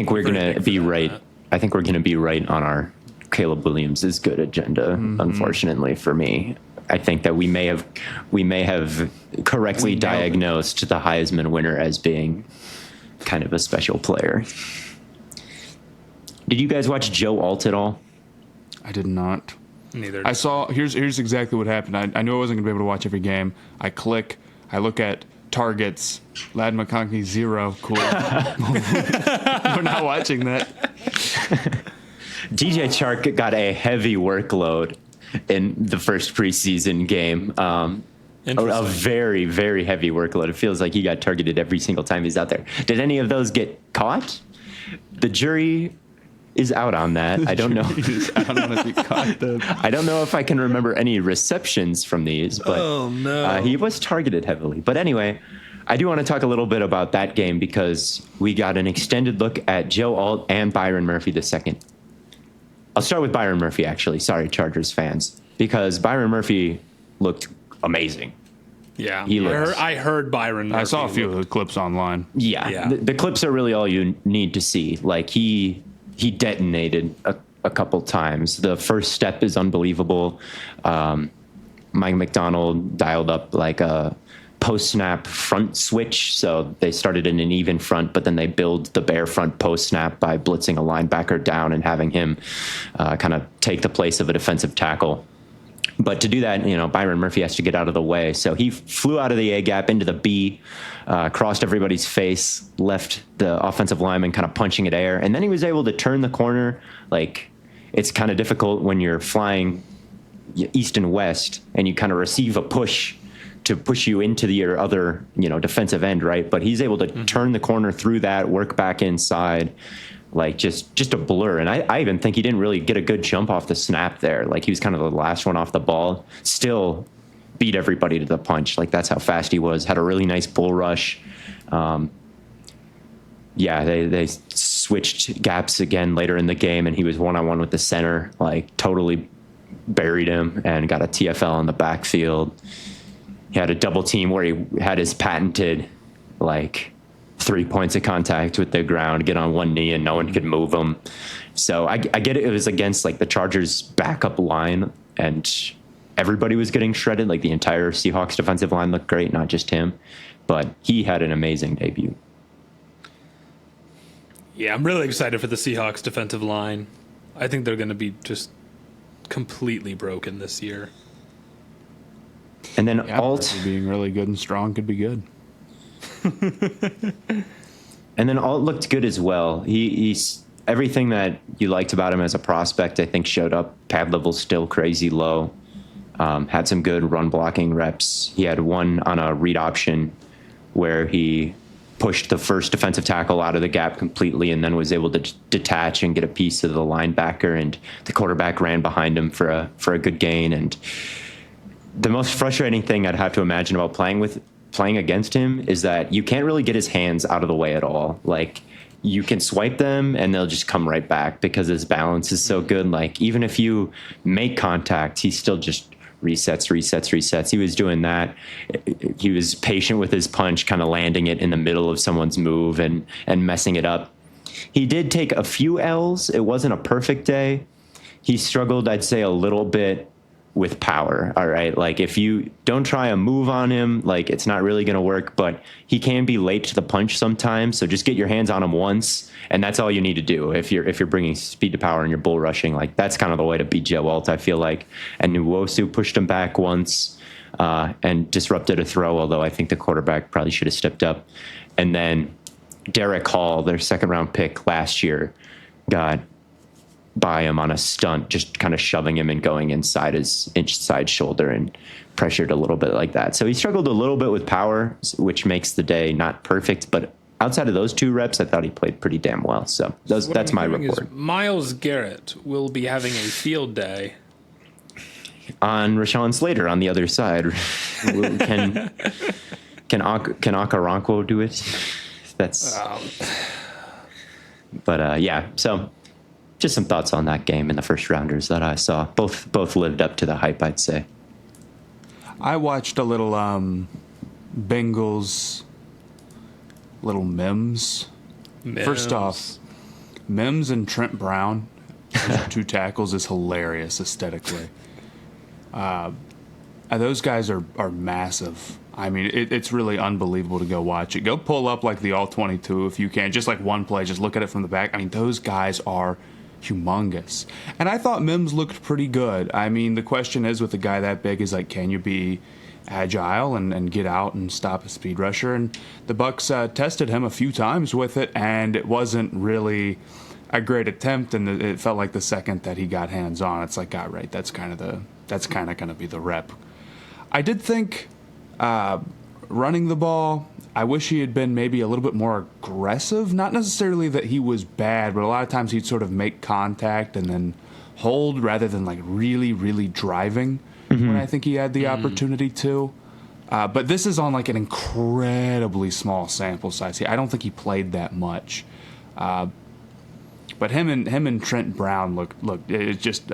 we're going to be right. I think we're going to be right on our Caleb Williams is good agenda, unfortunately for me. I think that we may have correctly diagnosed the Heisman winner as being kind of a special player. Did you guys watch Joe Alt at all? I did not. Neither. I saw. Here's exactly what happened. I knew I wasn't gonna be able to watch every game. I look at targets. Lad McConkey 0. Cool. We're not watching that. DJ Chark got a heavy workload in the first preseason game. A very, very heavy workload. It feels like he got targeted every single time he's out there. Did any of those get caught? The jury is out on that. I don't know. I don't know if he caught them. I don't know if I can remember any receptions from these, but he was targeted heavily. But anyway, I do want to talk a little bit about that game because we got an extended look at Joe Alt and Byron Murphy II. I'll start with Byron Murphy, actually. Sorry, Chargers fans, because Byron Murphy looked amazing. Yeah, he I heard Byron Murphy. I saw a few of the clips online. Yeah. The clips are really all you need to see. Like, he detonated a couple times. The first step is unbelievable. Mike McDonald dialed up like a post-snap front switch, so they started in an even front, but then they build the bare front post-snap by blitzing a linebacker down and having him kind of take the place of a defensive tackle. But to do that, Byron Murphy has to get out of the way. So he flew out of the A gap into the B, crossed everybody's face, left the offensive lineman kind of punching at air, and then he was able to turn the corner. Like, it's kind of difficult when you're flying east and west and you kind of receive a push to push you into your other, defensive end, right? But he's able to turn the corner through that, work back inside, like just a blur. And I even think he didn't really get a good jump off the snap there. Like, he was kind of the last one off the ball, still beat everybody to the punch. Like, that's how fast he was. Had a really nice bull rush. They switched gaps again later in the game, and he was one-on-one with the center, like totally buried him and got a TFL in the backfield. He had a double team where he had his patented, 3 points of contact with the ground, get on one knee, and no one could move him. So I get it. It was against the Chargers' backup line, and everybody was getting shredded. Like, the entire Seahawks defensive line looked great, not just him. But he had an amazing debut. Yeah, I'm really excited for the Seahawks defensive line. I think they're going to be just completely broken this year. And then Alt being really good and strong could be good. And then Alt looked good as well. He's everything that you liked about him as a prospect, I think, showed up. Pad level's still crazy low. Had some good run blocking reps. He had one on a read option where he pushed the first defensive tackle out of the gap completely and then was able to detach and get a piece of the linebacker, and the quarterback ran behind him for a good gain. And the most frustrating thing I'd have to imagine about playing against him is that you can't really get his hands out of the way at all. Like, you can swipe them and they'll just come right back because his balance is so good. Like, even if you make contact, he still just resets. He was doing that. He was patient with his punch, kind of landing it in the middle of someone's move and messing it up. He did take a few L's. It wasn't a perfect day. He struggled, I'd say, a little bit with power. All right. Like, if you don't try a move on him, it's not really going to work, but he can be late to the punch sometimes. So just get your hands on him once, and that's all you need to do. If you're bringing speed to power and you're bull rushing, that's kind of the way to beat Joe Alt, I feel like. And Nwosu pushed him back once, and disrupted a throw, although I think the quarterback probably should have stepped up. And then Derek Hall, their second round pick last year, got by him on a stunt, just kind of shoving him and going inside his inside shoulder and pressured a little bit like that. So he struggled a little bit with power, which makes the day not perfect. But outside of those 2 reps, I thought he played pretty damn well. So that's my report. Myles Garrett will be having a field day on Rashawn Slater on the other side. Can Okoronkwo do it? That's. But yeah, so. Just some thoughts on that game and the first rounders that I saw. Both lived up to the hype, I'd say. I watched a little Bengals little memes. First off, Mims and Trent Brown, 2 tackles, is hilarious aesthetically. Those guys are massive. I mean, it's really unbelievable to go watch it. Go pull up the All-22 if you can. Just one play, just look at it from the back. I mean, those guys are humongous. And I thought Mims looked pretty good. I mean, the question is with a guy that big is like, can you be agile and get out and stop a speed rusher? And the Bucks tested him a few times with it, and it wasn't really a great attempt. And it felt like the second that he got hands on, it's like, all right, that's kind of going to be the rep. I did think running the ball, I wish he had been maybe a little bit more aggressive. Not necessarily that he was bad, but a lot of times he'd sort of make contact and then hold rather than like really, really driving when I think he had the opportunity to. But this is on like an incredibly small sample size. I don't think he played that much. But him and Trent Brown look. It's just.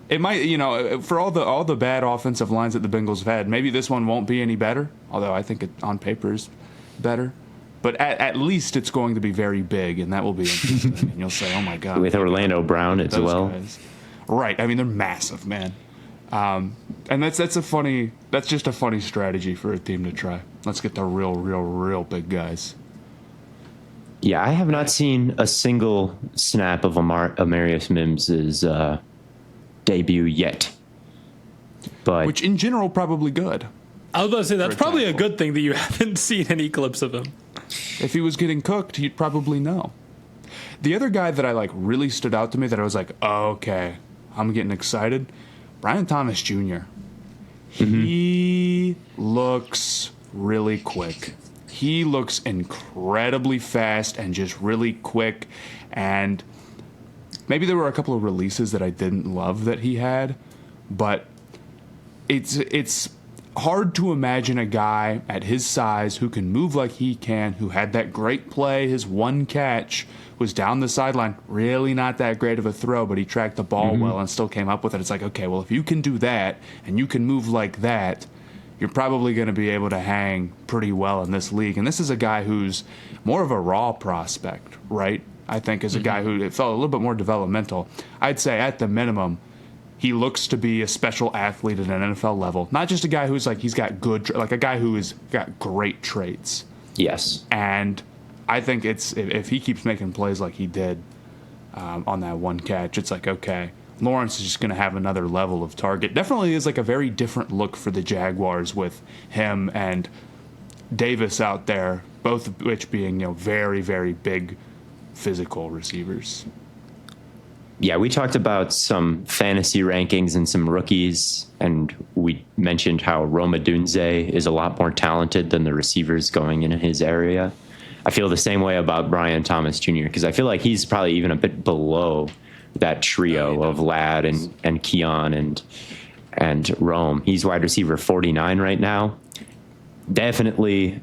It might, for all the bad offensive lines that the Bengals have had, maybe this one won't be any better. Although I think it on paper is better. But at least it's going to be very big, and that will be interesting. And you'll say, "Oh my God!" With Orlando Brown as well, guys. Right? I mean, they're massive, man. And that's just a funny strategy for a team to try. Let's get the real big guys. Yeah, I have not seen a single snap of Amarius Mims's debut yet. But Which in general probably good. I was about to say that's probably a good thing that you haven't seen any clips of him. If he was getting cooked, you'd probably know. The other guy that I really stood out to me that I was like, oh, okay, I'm getting excited. Brian Thomas Jr. He looks really quick. He looks incredibly fast and just really quick. And maybe there were a couple of releases that I didn't love that he had, but it's hard to imagine a guy at his size who can move like he can, who had that great play. His one catch was down the sideline, really not that great of a throw, but he tracked the ball well and still came up with it. It's like, okay, well, if you can do that and you can move like that, you're probably going to be able to hang pretty well in this league. And this is a guy who's more of a raw prospect, right? I think is a guy who it felt a little bit more developmental. I'd say at the minimum, he looks to be a special athlete at an NFL level. Not just a guy who's he's got a guy who has got great traits. yes, And I think if he keeps making plays like he did on that one catch, it's like, okay, Lawrence is just going to have another level of target. Definitely is a very different look for the Jaguars with him and Davis out there, both of which being very, very big physical receivers. yeah, we talked about some fantasy rankings and some rookies, and we mentioned how Roma Dunze is a lot more talented than the receivers going in his area. I feel the same way about Brian Thomas Jr. because I feel like he's probably even a bit below that trio of Ladd and Keon and Rome. He's wide receiver 49 right now. Definitely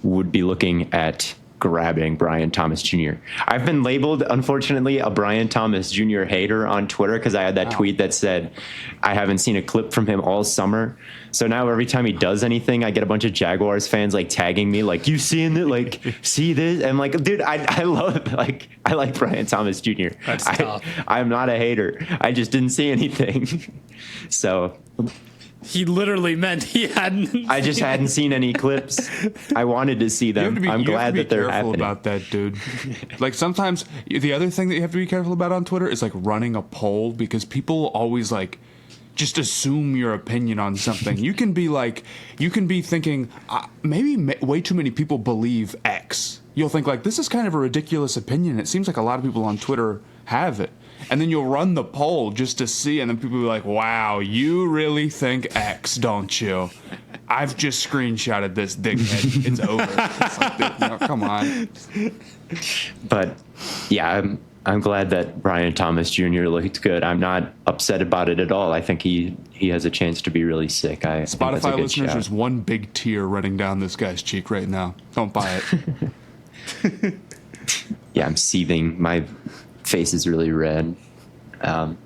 would be looking at grabbing Brian Thomas Jr. I've been labeled, unfortunately, a Brian Thomas Jr. hater on Twitter because I had that tweet that said I haven't seen a clip from him all summer. So now every time he does anything, I get a bunch of Jaguars fans tagging me you seeing it, see this? And I'm like, dude, I love it. I like Brian Thomas Jr. That's tough. I'm not a hater. I just didn't see anything. So He literally meant he hadn't. I just hadn't seen any clips. I wanted to see them. I'm glad that they're happening. You have to be careful about that, dude. Sometimes the other thing that you have to be careful about on Twitter is running a poll because people always just assume your opinion on something. You can be thinking maybe way too many people believe X. You'll think this is kind of a ridiculous opinion. It seems like a lot of people on Twitter have it. And then you'll run the poll just to see, and then people will be like, wow, you really think X, don't you? I've just screenshotted this dickhead. It's over. It's come on. But, yeah, I'm glad that Brian Thomas Jr. looked good. I'm not upset about it at all. I think he has a chance to be really sick. Spotify listeners, there's one big tear running down this guy's cheek right now. Don't buy it. Yeah, I'm seething. My face is really red. Well,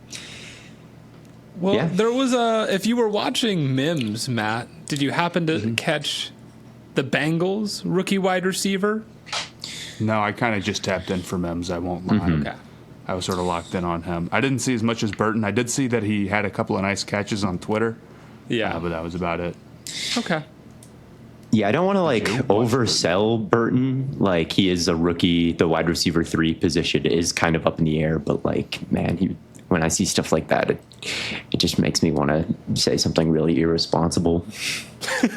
yeah. there was if you were watching Mims, Matt, did you happen to catch the Bengals rookie wide receiver? No, I kind of just tapped in for Mims, I won't lie. Okay. I was sort of locked in on him. I didn't see as much as Burton. I did see that he had a couple of nice catches on Twitter. Yeah. But that was about it. Okay. Yeah, I don't want to like oversell Burton. Like he is a rookie. The wide receiver 3 position is kind of up in the air, but like, man, when I see stuff like that, it just makes me want to say something really irresponsible.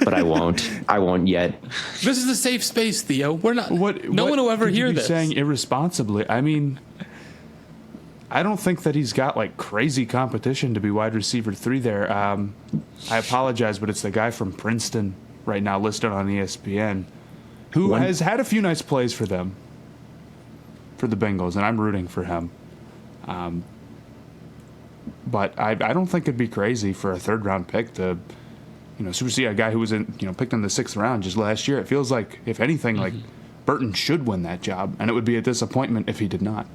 But I won't. I won't yet. This is a safe space, Theo. We're not. No one will ever could hear you be this. Saying irresponsibly. I mean, I don't think that he's got like crazy competition to be wide receiver 3 there. I apologize, but it's the guy from Princeton right now listed on ESPN who has had a few nice plays for them, for the Bengals, and I'm rooting for him. But I don't think it'd be crazy for a 3rd-round pick to, supersede a guy who was picked in the 6th round just last year. It feels like, if anything, like Burton should win that job, and it would be a disappointment if he did not.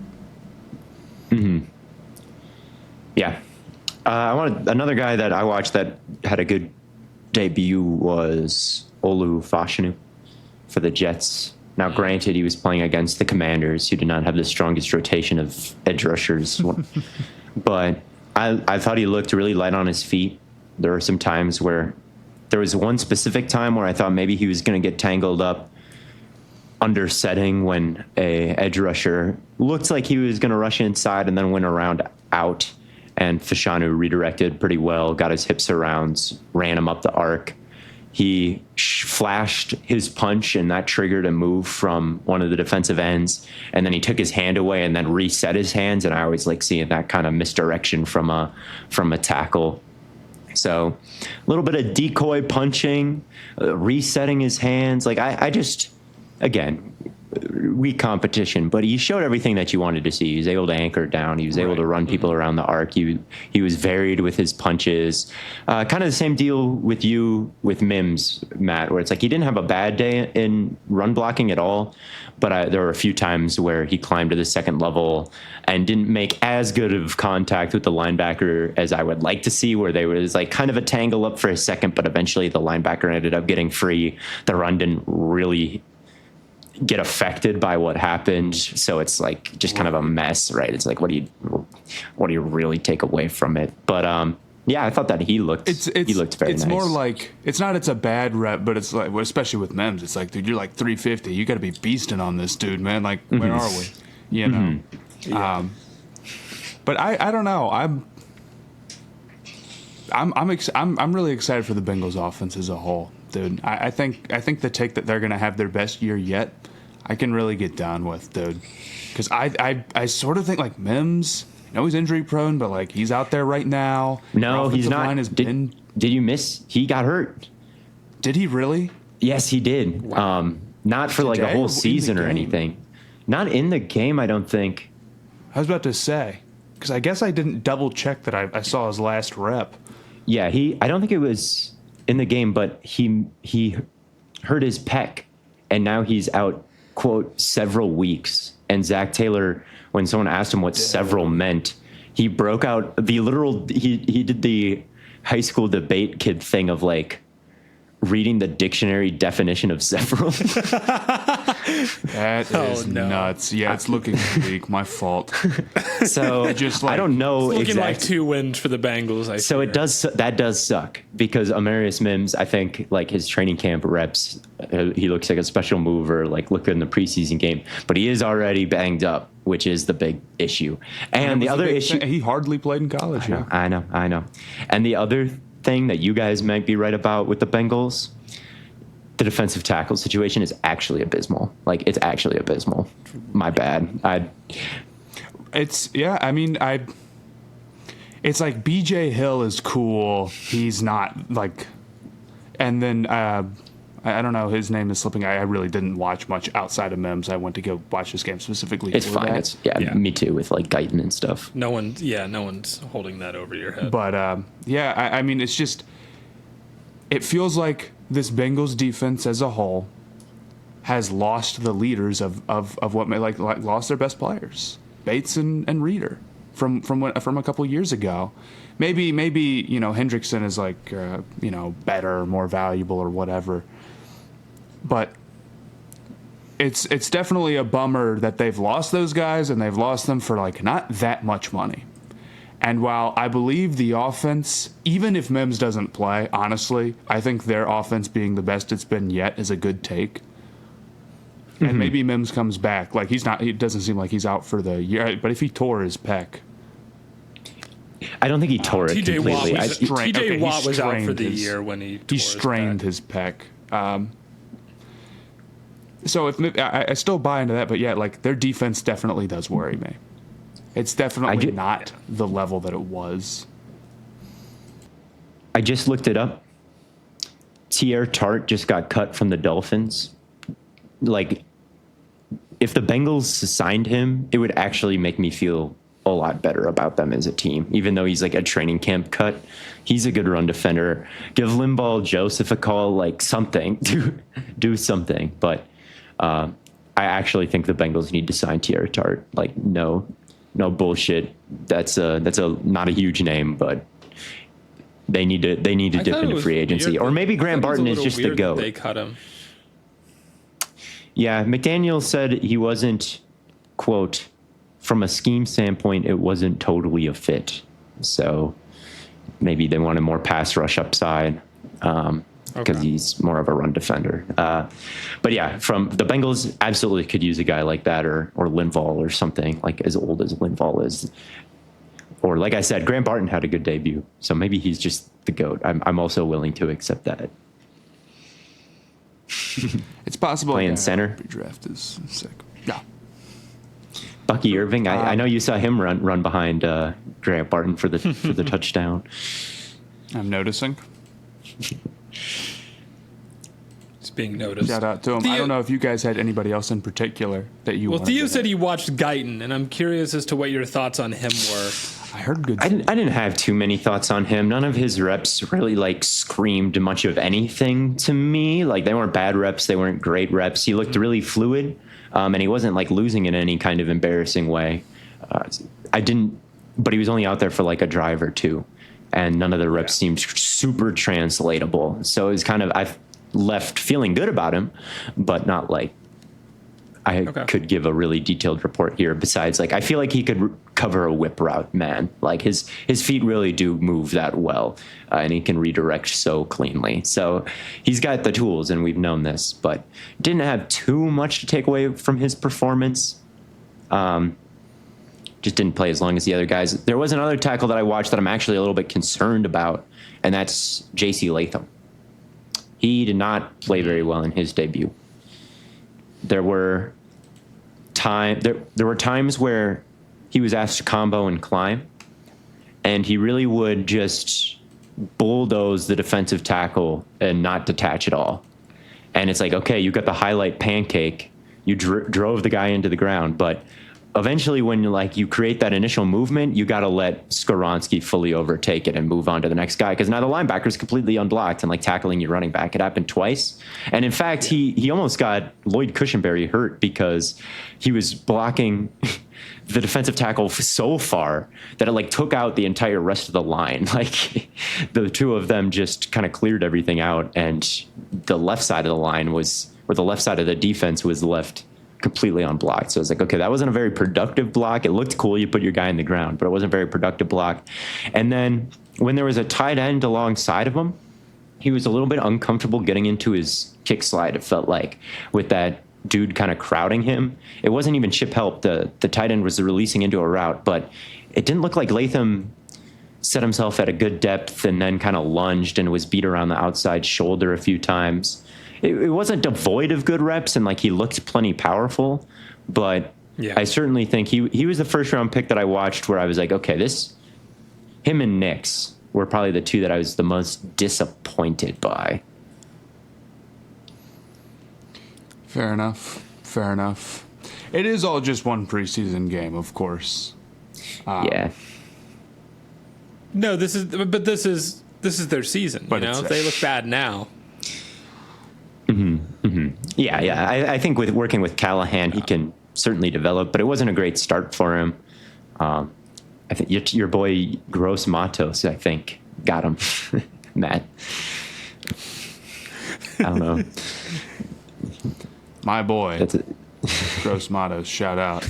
Mm-hmm. Yeah. I wanted another guy that I watched that had a good debut was Olu Fashanu for the Jets. Now, granted, he was playing against the Commanders, who did not have the strongest rotation of edge rushers. But I thought he looked really light on his feet. There were some times where there was one specific time where I thought maybe he was going to get tangled up under setting when a edge rusher looked like he was going to rush inside and then went around out. And Fashanu redirected pretty well, got his hips around, ran him up the arc. He flashed his punch, and that triggered a move from one of the defensive ends. And then he took his hand away and then reset his hands. And I always like seeing that kind of misdirection from a tackle. So a little bit of decoy punching, resetting his hands. Like I just, again, weak competition, but he showed everything that you wanted to see. He was able to anchor down. He was able to run people around the arc. He was varied with his punches. Kind of the same deal with you with Mims, Matt, where it's like he didn't have a bad day in run blocking at all, but there were a few times where he climbed to the 2nd level and didn't make as good of contact with the linebacker as I would like to see, where there was like kind of a tangle up for a second, but eventually the linebacker ended up getting free. The run didn't really get affected by what happened, so it's like just kind of a mess, right? It's like what do you really take away from it? But yeah, I thought that he looked very nice. It's more like it's a bad rep, but it's like, especially with Mims, it's like, dude, you're like 350, you got to be beasting on this dude, man. Like, where are we? Yeah. But I don't know. I'm really excited for the Bengals offense as a whole, dude. I think the take that they're gonna have their best year yet, I can really get down with, dude. Because I sort of think like Mims, I know he's injury prone, but like he's out there right now. No, he's not. Did you miss? He got hurt. Did he really? Yes, he did. Wow. Not for like a whole season or anything. Not in the game, I don't think. I was about to say, because I guess I didn't double check that I saw his last rep. Yeah, I don't think it was in the game, but he hurt his pec, and now he's out, quote, several weeks. And Zach Taylor, when someone asked him what several meant, he broke out the literal, he did the high school debate kid thing of like reading the dictionary definition of several. That is nuts. Yeah, it's looking weak. My fault. So just like, I don't know. It's looking like 2 wins for the Bengals. That does suck because Amarius Mims, I think like his training camp reps, he looks like a special mover, like looked good in the preseason game, but he is already banged up, which is the big issue. And the other issue, he hardly played in college. I know. And the other thing that you guys might be right about with the Bengals, the defensive tackle situation is actually abysmal. Like, it's actually abysmal. My bad. It's like BJ Hill is cool. He's not like, and then I don't know, his name is slipping. I really didn't watch much outside of Mims. I went to go watch this game specifically. It's fine. That. Me too, with like Guyton and stuff. No one's holding that over your head. But I mean, it's just, it feels like this Bengals defense as a whole has lost the leaders of what may like lost their best players, Bates and Reeder from a couple years ago. Maybe Hendrickson is like better, more valuable, or whatever. But it's definitely a bummer that they've lost those guys, and they've lost them for like not that much money. And while I believe the offense, even if Mims doesn't play, honestly, I think their offense being the best it's been yet is a good take. And maybe Mims comes back. Like, he doesn't seem like he's out for the year. But if he tore his pec. I don't think he tore it completely. TJ Watt was out for the year when he strained his pec. So I still buy into that, but yeah, like their defense definitely does worry me. It's definitely not the level that it was. I just looked it up. Tierre Tart just got cut from the Dolphins. Like, if the Bengals signed him, it would actually make me feel a lot better about them as a team. Even though he's like a training camp cut, he's a good run defender. Give Linval Joseph a call, like something. Do something. But I actually think the Bengals need to sign Tierre Tart. Like, no bullshit. That's not a huge name, but they need to dip into free agency. Or maybe Grant Barton is just the GOAT. They cut him. Yeah, McDaniel said he wasn't, quote, from a scheme standpoint, it wasn't totally a fit. So maybe they wanted more pass rush upside because he's more of a run defender. But yeah, from the Bengals, absolutely could use a guy like that or Linval or something like as old as Linval is. Or like I said, Grant Barton had a good debut. So maybe he's just the GOAT. I'm also willing to accept that. It's possible. Playing center. Draft is sick. Yeah. Bucky Irving. I know you saw him run behind Grant Barton for the touchdown. I'm noticing. It's being noticed. Shout out to him. I don't know if you guys had anybody else in particular that you. Well, Theo said he watched Guyton, and I'm curious as to what your thoughts on him were. I heard good. I didn't have too many thoughts on him. None of his reps really like screamed much of anything to me. Like they weren't bad reps, they weren't great reps. He looked really fluid, and he wasn't like losing in any kind of embarrassing way. But he was only out there for like a drive or two, and none of the reps seemed super translatable. So it was kind of I left feeling good about him, but not like I could give a really detailed report here. Besides, like I feel like he could cover a whip route, man. Like his feet really do move that well, and he can redirect so cleanly. So he's got the tools, and we've known this, but didn't have too much to take away from his performance. Just didn't play as long as the other guys. There was another tackle that I watched that I'm actually a little bit concerned about, and that's J.C. Latham. He did not play very well in his debut. There were times where he was asked to combo and climb, and he really would just bulldoze the defensive tackle and not detach at all. And it's like, okay, you got the highlight pancake, you drove the guy into the ground, but eventually when you create that initial movement, you got to let Skoronski fully overtake it and move on to the next guy, because now the linebacker's completely unblocked and like tackling your running back. It happened twice. And in fact, he almost got Lloyd Cushenberry hurt because he was blocking the defensive tackle so far that it like took out the entire rest of the line. Like the two of them just kind of cleared everything out, and the left side of the line the left side of the defense was left completely unblocked. So it's like, okay, that wasn't a very productive block. It looked cool, you put your guy in the ground, but it wasn't a very productive block. And then when there was a tight end alongside of him, he was a little bit uncomfortable getting into his kick slide, it felt like, with that dude kind of crowding him. It wasn't even chip help. The tight end was releasing into a route, but it didn't look like Latham set himself at a good depth and then kind of lunged and was beat around the outside shoulder a few times. It wasn't devoid of good reps, and like he looked plenty powerful, but I certainly think he was the first round pick that I watched where I was like, okay, him and Nix were probably the two that I was the most disappointed by. Fair enough. It is all just one preseason game, of course. Yeah. No, this is their season. But if they look bad now. Yeah. I think with working with Callahan, he can certainly develop, but it wasn't a great start for him. I think your boy Gross Matos, I think, got him. Matt. I don't know. My boy. Gross Matos, shout out.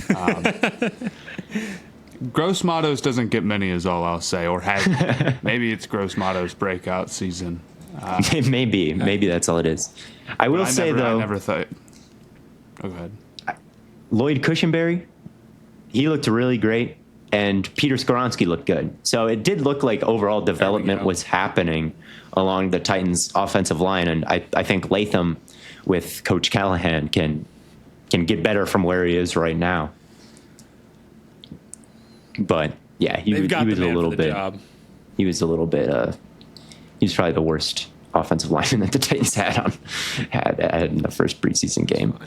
Gross Matos doesn't get many, is all I'll say. Or has maybe it's Gross Matos' breakout season. Maybe that's all it is. I never thought. Oh, go ahead. Lloyd Cushenberry, he looked really great, and Peter Skoronski looked good. So it did look like overall development was happening along the Titans' offensive line, and I think Latham with Coach Callahan can get better from where he is right now. But yeah, he was a little bit. He was a little bit. He's probably the worst offensive lineman that the Titans had in the first preseason game.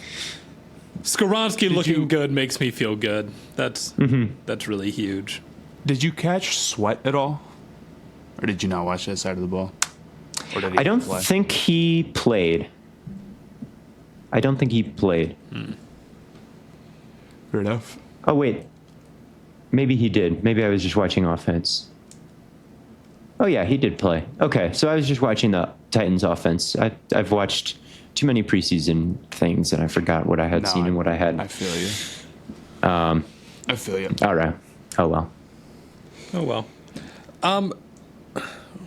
Skoronski looking good makes me feel good. That's really huge. Did you catch Sweat at all, or did you not watch that side of the ball? Or did he I don't play? think he played. Fair enough. Oh wait, maybe he did. Maybe I was just watching offense. Oh yeah, he did play. Okay, so I was just watching the Titans offense. I've watched too many preseason things, and I forgot what I had seen and what I had. I feel you. I feel you. All right. Oh well.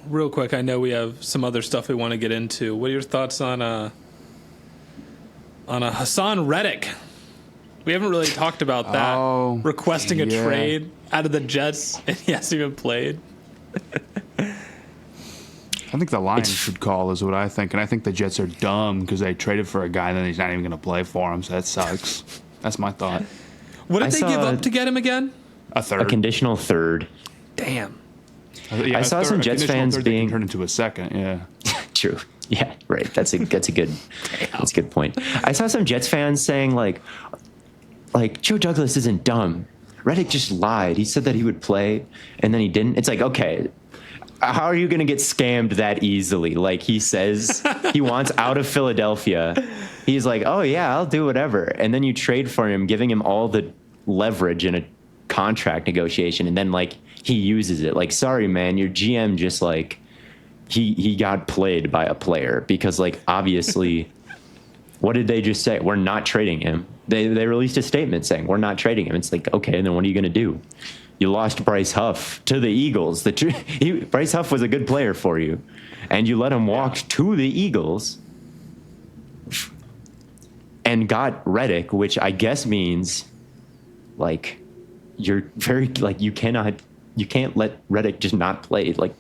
Real quick, I know we have some other stuff we want to get into. What are your thoughts on a Hassan Reddick? We haven't really talked about that. Requesting a trade out of the Jets, and he hasn't even played. I think the Lions should call is what I think, and I think the Jets are dumb because they traded for a guy and then he's not even going to play for him, so that sucks. That's my thought. What did they give up to get him again? A third. A conditional third. Damn. I saw some Jets fans being turned into a second. Yeah. True. Yeah. Right. That's a good point. I saw some Jets fans saying like Joe Douglas isn't dumb. Reddick just lied. He said that he would play and then he didn't. It's like, okay, how are you going to get scammed that easily? Like he says he wants out of Philadelphia. He's like, oh yeah, I'll do whatever. And then you trade for him, giving him all the leverage in a contract negotiation. And then like he uses it. Like, sorry, man, your GM just like he got played by a player because like obviously what did they just say? We're not trading him. They released a statement saying we're not trading him. It's like, okay, then what are you going to do? You lost Bryce Huff to the Eagles. Bryce Huff was a good player for you, and you let him walk to the Eagles and got Reddick, which I guess means like you're very like you can't let Reddick just not play. Like,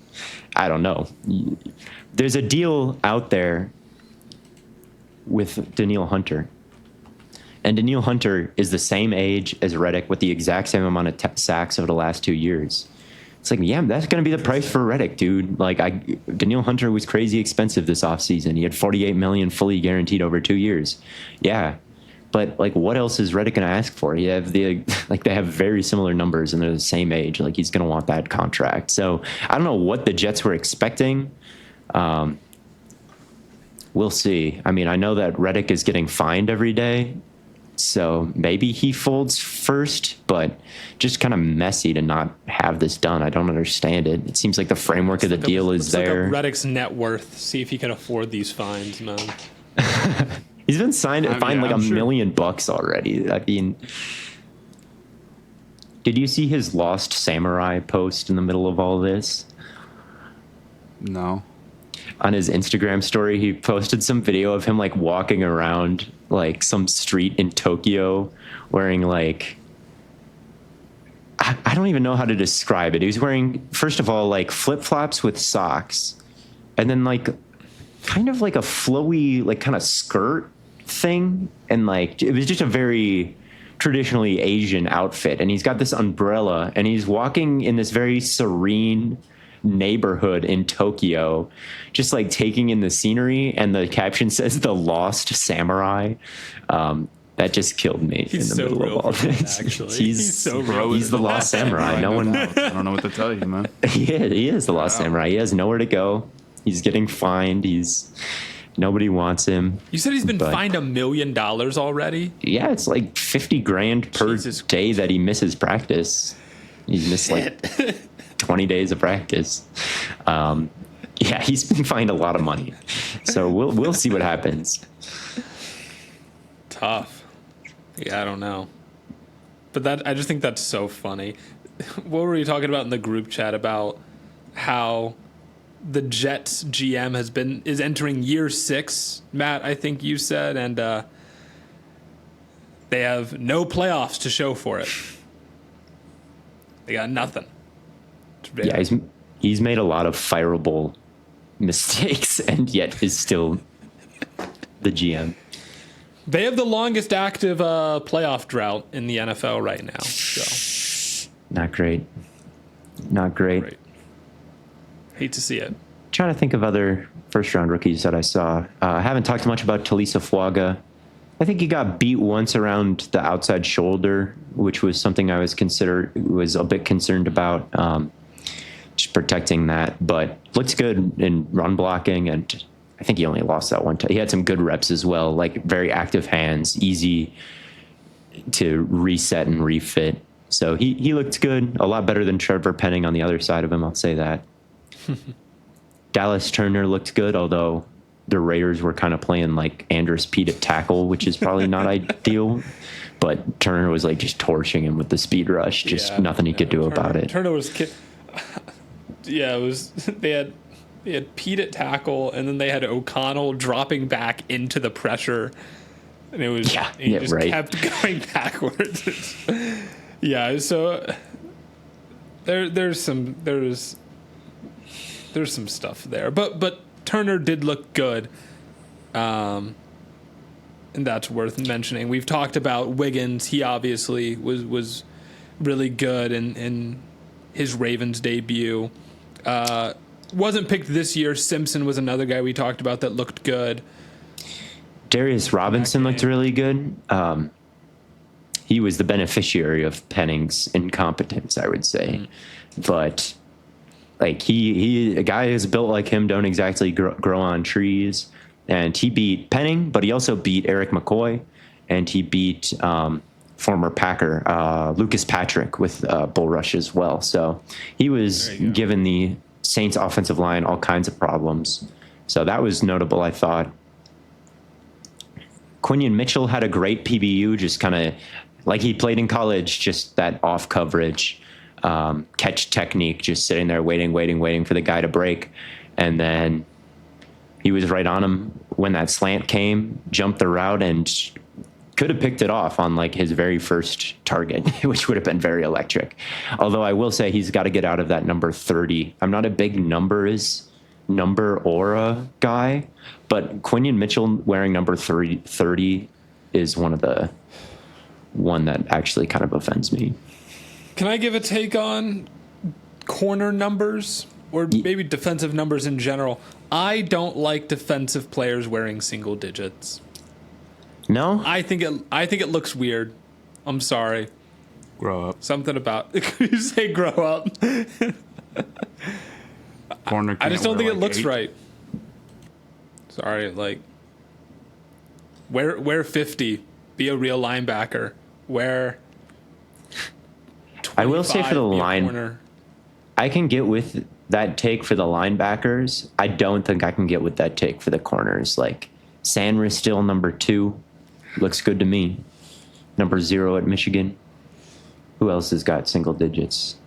I don't know. There's a deal out there with Danielle Hunter. And Danielle Hunter is the same age as Reddick with the exact same amount of sacks over the last 2 years. It's like, yeah, that's going to be the price for Reddick, dude. Like, Danielle Hunter was crazy expensive this offseason. He had $48 million fully guaranteed over 2 years. Yeah. But, like, what else is Reddick going to ask for? They have very similar numbers, and they're the same age. Like, he's going to want that contract. So, I don't know what the Jets were expecting. We'll see. I mean, I know that Reddick is getting fined every day. So maybe he folds first, but just kind of messy to not have this done. I don't understand it. It seems like the framework of the deal is there. Look up Reddick's net worth. See if he can afford these fines, man. He's been fined like $1 million already. I mean, did you see his Lost Samurai post in the middle of all this? No. On his Instagram story, he posted some video of him like walking around like some street in Tokyo wearing like, I don't even know how to describe it. He was wearing, first of all, like flip-flops with socks, and then like kind of like a flowy, like kind of skirt thing. And like, it was just a very traditionally Asian outfit. And he's got this umbrella and he's walking in this very serene neighborhood in Tokyo, just like taking in the scenery, and the caption says "The Lost Samurai." That just killed me in the middle of all this. Actually, he's the Lost Samurai. No one. I don't know what to tell you, man. He is the Lost Samurai. He has nowhere to go. He's getting fined. Nobody wants him. You said he's been fined $1 million already? Yeah, it's like $50,000 per day that he misses practice. He's missed like 20 days of practice. Yeah, he's been fined a lot of money. So we'll see what happens. Tough. Yeah, I don't know. But I just think that's so funny. what were we talking about in the group chat about how the Jets GM is entering year 6, Matt, I think you said, and they have no playoffs to show for it. They got nothing. Yeah, he's made a lot of fireable mistakes and yet is still the GM. They have the longest active playoff drought in the NFL right now. So. Not great. Hate to see it. Trying to think of other first-round rookies that I saw. I haven't talked much about Talisa Fuaga. I think he got beat once around the outside shoulder, which was something I was a bit concerned about, just protecting that. But looked good in run blocking, and I think he only lost that one time. He had some good reps as well, like very active hands, easy to reset and refit. So he looked good, a lot better than Trevor Penning on the other side of him, I'll say that. Dallas Turner looked good, although the Raiders were kind of playing like Andrus Peat at tackle, which is probably not ideal. But Turner was like just torching him with the speed rush, nothing he could do about it. Turner was it was they had Pete at tackle, and then they had O'Connell dropping back into the pressure, and it was he just kept going backwards. So there's some stuff there, but Turner did look good, and that's worth mentioning. We've talked about Wiggins. He obviously was really good in his Ravens debut. Wasn't picked this year. Simpson was another guy we talked about that looked good. Darius Robinson looked really good. He was the beneficiary of Penning's incompetence, I would say. But like a guy who's built like him don't exactly grow on trees. And he beat Penning, but he also beat Eric McCoy, and he beat former Packer Lucas Patrick with bull rush as well. So he was given the Saints offensive line all kinds of problems. So that was notable, I thought. Quinion Mitchell had a great PBU, just kind of like he played in college, just that off coverage, catch technique, just sitting there waiting for the guy to break. And then he was right on him when that slant came, jumped the route, and could have picked it off on like his very first target, which would have been very electric. Although I will say he's got to get out of that number 30. I'm not a big number aura guy, but Quinion Mitchell wearing number 30 is one that actually kind of offends me. Can I give a take on corner numbers or maybe defensive numbers in general? I don't like defensive players wearing single digits. No? I think it looks weird. I'm sorry. Grow up. Something about you say grow up. Corner. I just don't think it looks right. Sorry, like wear 50, be a real linebacker. Wear 25, I will say for the line, I can get with that take for the linebackers. I don't think I can get with that take for the corners. Like Sanders still number 2. Looks good to me. Number 0 at Michigan. Who else has got single digits?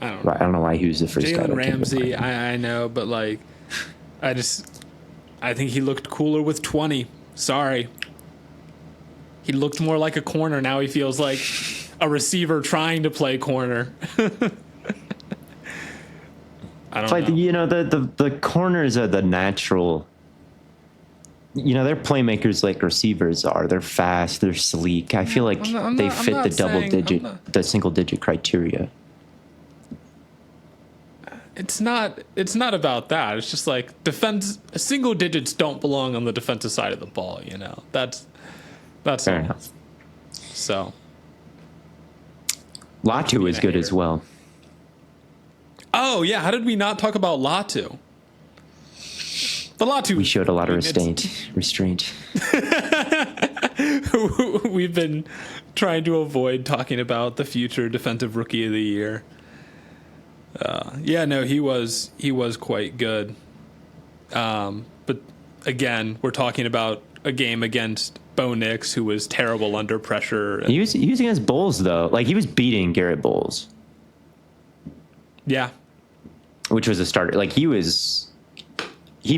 I don't know why he was the first guy. Jalen Ramsey, I know, but like, I think he looked cooler with 20. Sorry. He looked more like a corner. Now he feels like a receiver trying to play corner. I don't know. The corners are the natural. They're playmakers like receivers are. They're fast. They're sleek. I feel like they fit the single digit criteria. It's not about that. It's just like single digits don't belong on the defensive side of the ball. That's fair enough. So Latu is good as well. Oh yeah, how did we not talk about Latu? The Latu. We showed a lot of restraint. We've been trying to avoid talking about the future defensive rookie of the year. He was quite good. But again, we're talking about a game against Bo Nix, who was terrible under pressure. He was against Bowles, though. Like, he was beating Garrett Bowles. Yeah. Which was a starter. Like, he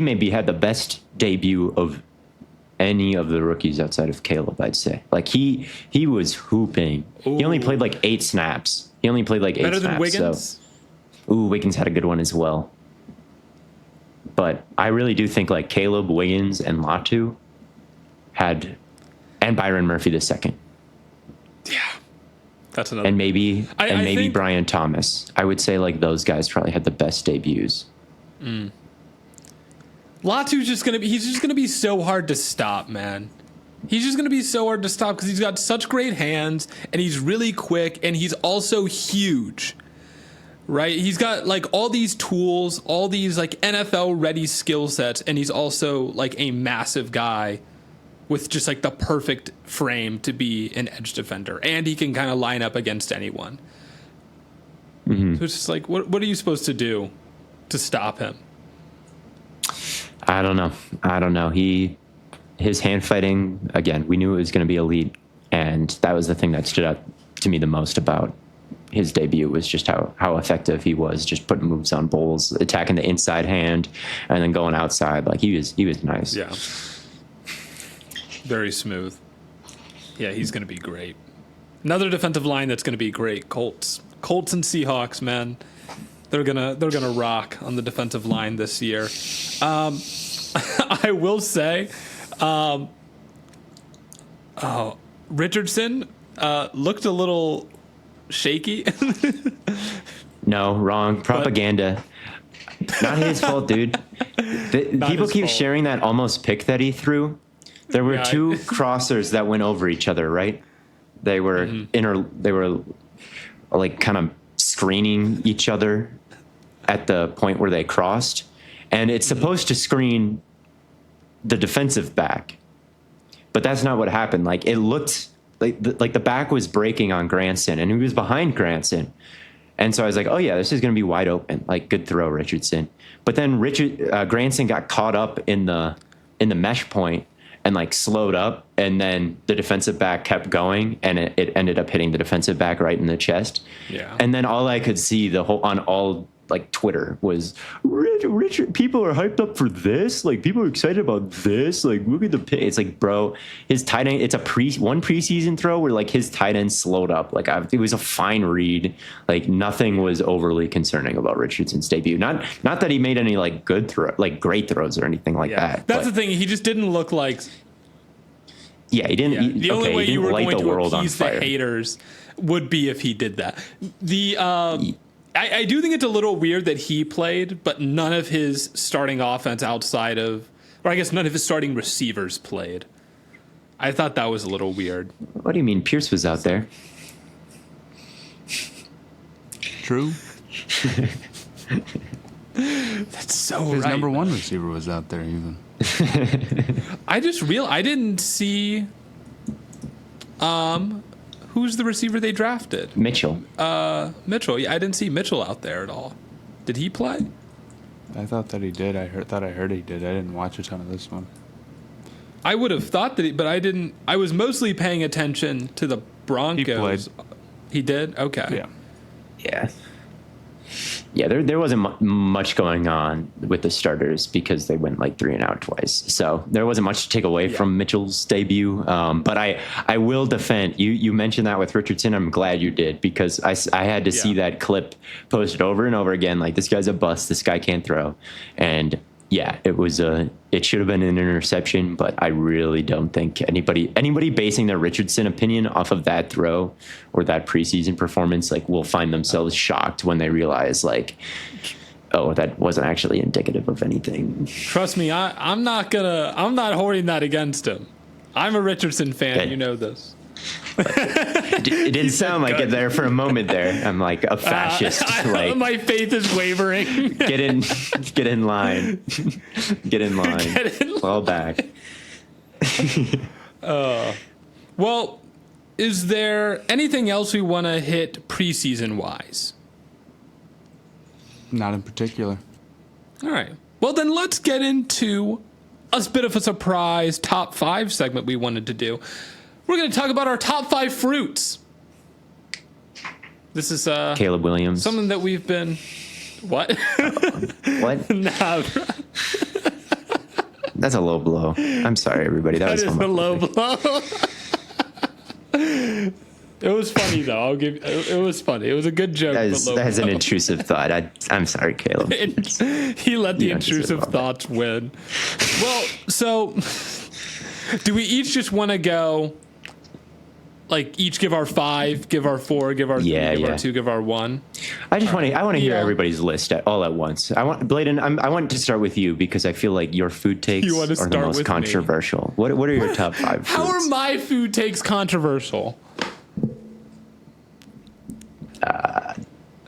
maybe had the best debut of any of the rookies outside of Caleb, I'd say. Like, he was hooping. Ooh. He only played like 8 snaps. Better than Wiggins? So, Wiggins had a good one as well. But I really do think like Caleb, Wiggins, and Latu and Byron Murphy II. Yeah. That's another. And maybe think Brian Thomas. I would say like those guys probably had the best debuts. Latu's just gonna be so hard to stop, man. He's just gonna be so hard to stop because he's got such great hands and he's really quick and he's also huge. Right? He's got like all these tools, all these like NFL ready skill sets, and he's also like a massive guy with just like the perfect frame to be an edge defender. And he can kind of line up against anyone. Mm-hmm. So it's just like, what are you supposed to do to stop him? I don't know. His hand fighting, again, we knew it was going to be elite. And that was the thing that stood out to me the most about his debut, was just how effective he was, just putting moves on Bowles, attacking the inside hand, and then going outside. Like, he was nice. Yeah. Very smooth. Yeah, he's going to be great. Another defensive line that's going to be great. Colts and Seahawks, man. They're gonna rock on the defensive line this year. I will say, Richardson looked a little shaky. No, wrong. Propaganda. Not his fault, dude. People keep sharing that almost pick that he threw. There were 2 crossers that went over each other, right? They were they were like kind of screening each other at the point where they crossed, and it's supposed to screen the defensive back, but that's not what happened. Like, it looked like the back was breaking on Granson, and he was behind Granson, and so I was like, oh yeah, this is going to be wide open. Like, good throw, Richardson. But then Granson got caught up in the mesh point and like slowed up, and then the defensive back kept going, and it ended up hitting the defensive back right in the chest. Yeah. And then all I could see on all like Twitter was Richard. People are hyped up for this. Like, people are excited about this. Like, look at the pick. It's like, bro, his tight end. It's one preseason throw where like his tight end slowed up. Like, it was a fine read. Like, nothing was overly concerning about Richardson's debut. Not that he made any like good great throws or anything like that. That's the thing. He just didn't look like. Yeah, he didn't. Yeah. The only way you were going to appease the haters would be if he did that. I do think it's a little weird that he played, but none of his starting offense outside of, or I guess none of his starting receivers played. I thought that was a little weird. What do you mean? Pierce was out there. True. That's so his right. number 1 receiver was out there even. I didn't see who's the receiver they drafted? Mitchell. Mitchell. Yeah, I didn't see Mitchell out there at all. Did he play? I thought that he did. I heard he did. I didn't watch a ton of this one. I would have thought that, but I didn't. I was mostly paying attention to the Broncos. He played. He did? Okay. Yeah. Yeah. Yeah, there wasn't much going on with the starters because they went like 3 and out twice. So there wasn't much to take away from Mitchell's debut. But I will defend. You mentioned that with Richardson. I'm glad you did, because I had to see that clip posted over and over again. Like, this guy's a bust. This guy can't throw. And yeah, it should have been an interception, but I really don't think anybody basing their Richardson opinion off of that throw or that preseason performance, like, will find themselves shocked when they realize, like, oh, that wasn't actually indicative of anything. Trust me, I'm not holding that against him. I'm a Richardson fan. You know this. It didn't sound like it there for a moment there. I'm like a fascist. Like, my faith is wavering. Get in line. Get in line. Fall back. Well, is there anything else we want to hit preseason wise? Not in particular. All right. Well, then let's get into a bit of a surprise top 5 segment we wanted to do. We're going to talk about our top 5 fruits. This is Caleb Williams. something that we've been. What? What? Nah, That's a low blow. I'm sorry, everybody. That was is the low blow. It was funny though. I'll give. It was funny. It was a good joke. That is an intrusive thought. I'm sorry, Caleb. He let the intrusive thoughts win. Well, so do we each just want to go? Like each give our 5, give our 4, give our 3, give our 2, give our 1. I want to hear everybody's list all at once. Blaiden, I want to start with you because I feel like your food takes are the most controversial. What are your top 5 How foods? are my food takes controversial?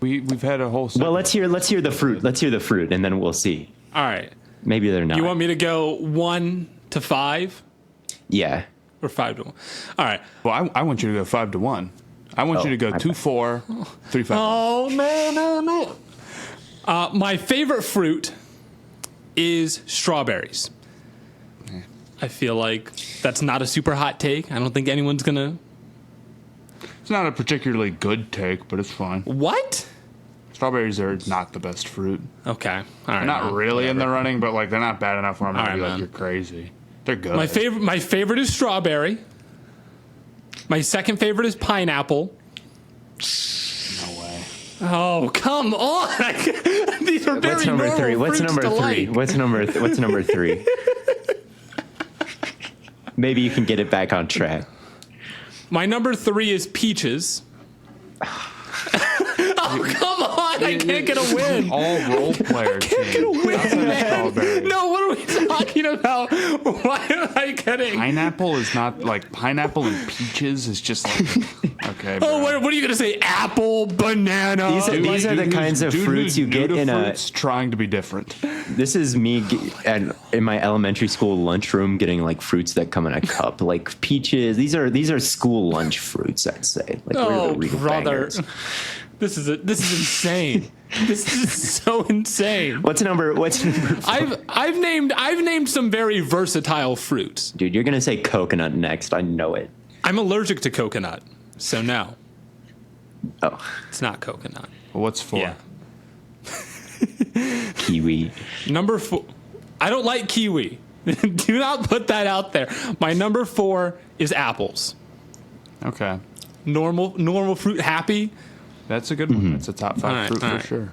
We've had a whole. Well, let's hear the fruit. Let's hear the fruit, and then we'll see. All right. Maybe they're not. You want me to go 1 to 5 Yeah. or 5 to 1? All right. Well, I want you to go 5 to 1. I want you to go 2, 4, 3, 5. Oh no. My favorite fruit is strawberries. I feel like that's not a super hot take. I don't think anyone's gonna. It's not a particularly good take, but it's fine. What? Strawberries are not the best fruit. Okay. All right. They're not really in the running, but like they're not bad enough where I'm gonna be like, man. you're crazy. They're good. My favorite is strawberry. My second favorite is pineapple. No way. Oh, come on. These are very What's number normal 3? What's fruits number to 3? like. What's number 3? Maybe you can get it back on track. My number 3 is peaches. Oh, come on. I can't get a win. All role players. Can't get a win, man. Strawberries. No, what are we talking about? Why am I getting? Pineapple is not like pineapple and peaches is just like okay. Oh, bro. what are you gonna say? Apple, banana. These are the kinds of fruits you get in a. Trying to be different. This is me in my elementary school lunchroom getting like fruits that come in a cup, like peaches. These are school lunch fruits, I'd say. Like, Oh, real brother. bangers. This is insane. This is so insane. What's number? I've named some very versatile fruits. Dude, you're gonna say coconut next. I know it. I'm allergic to coconut, so no, Oh, it's not coconut. What's 4? Yeah. kiwi. Number 4. I don't like kiwi. Do not put that out there. My number 4 is apples. Okay. Normal fruit. Happy. That's a good one. That's a top 5 fruit for sure.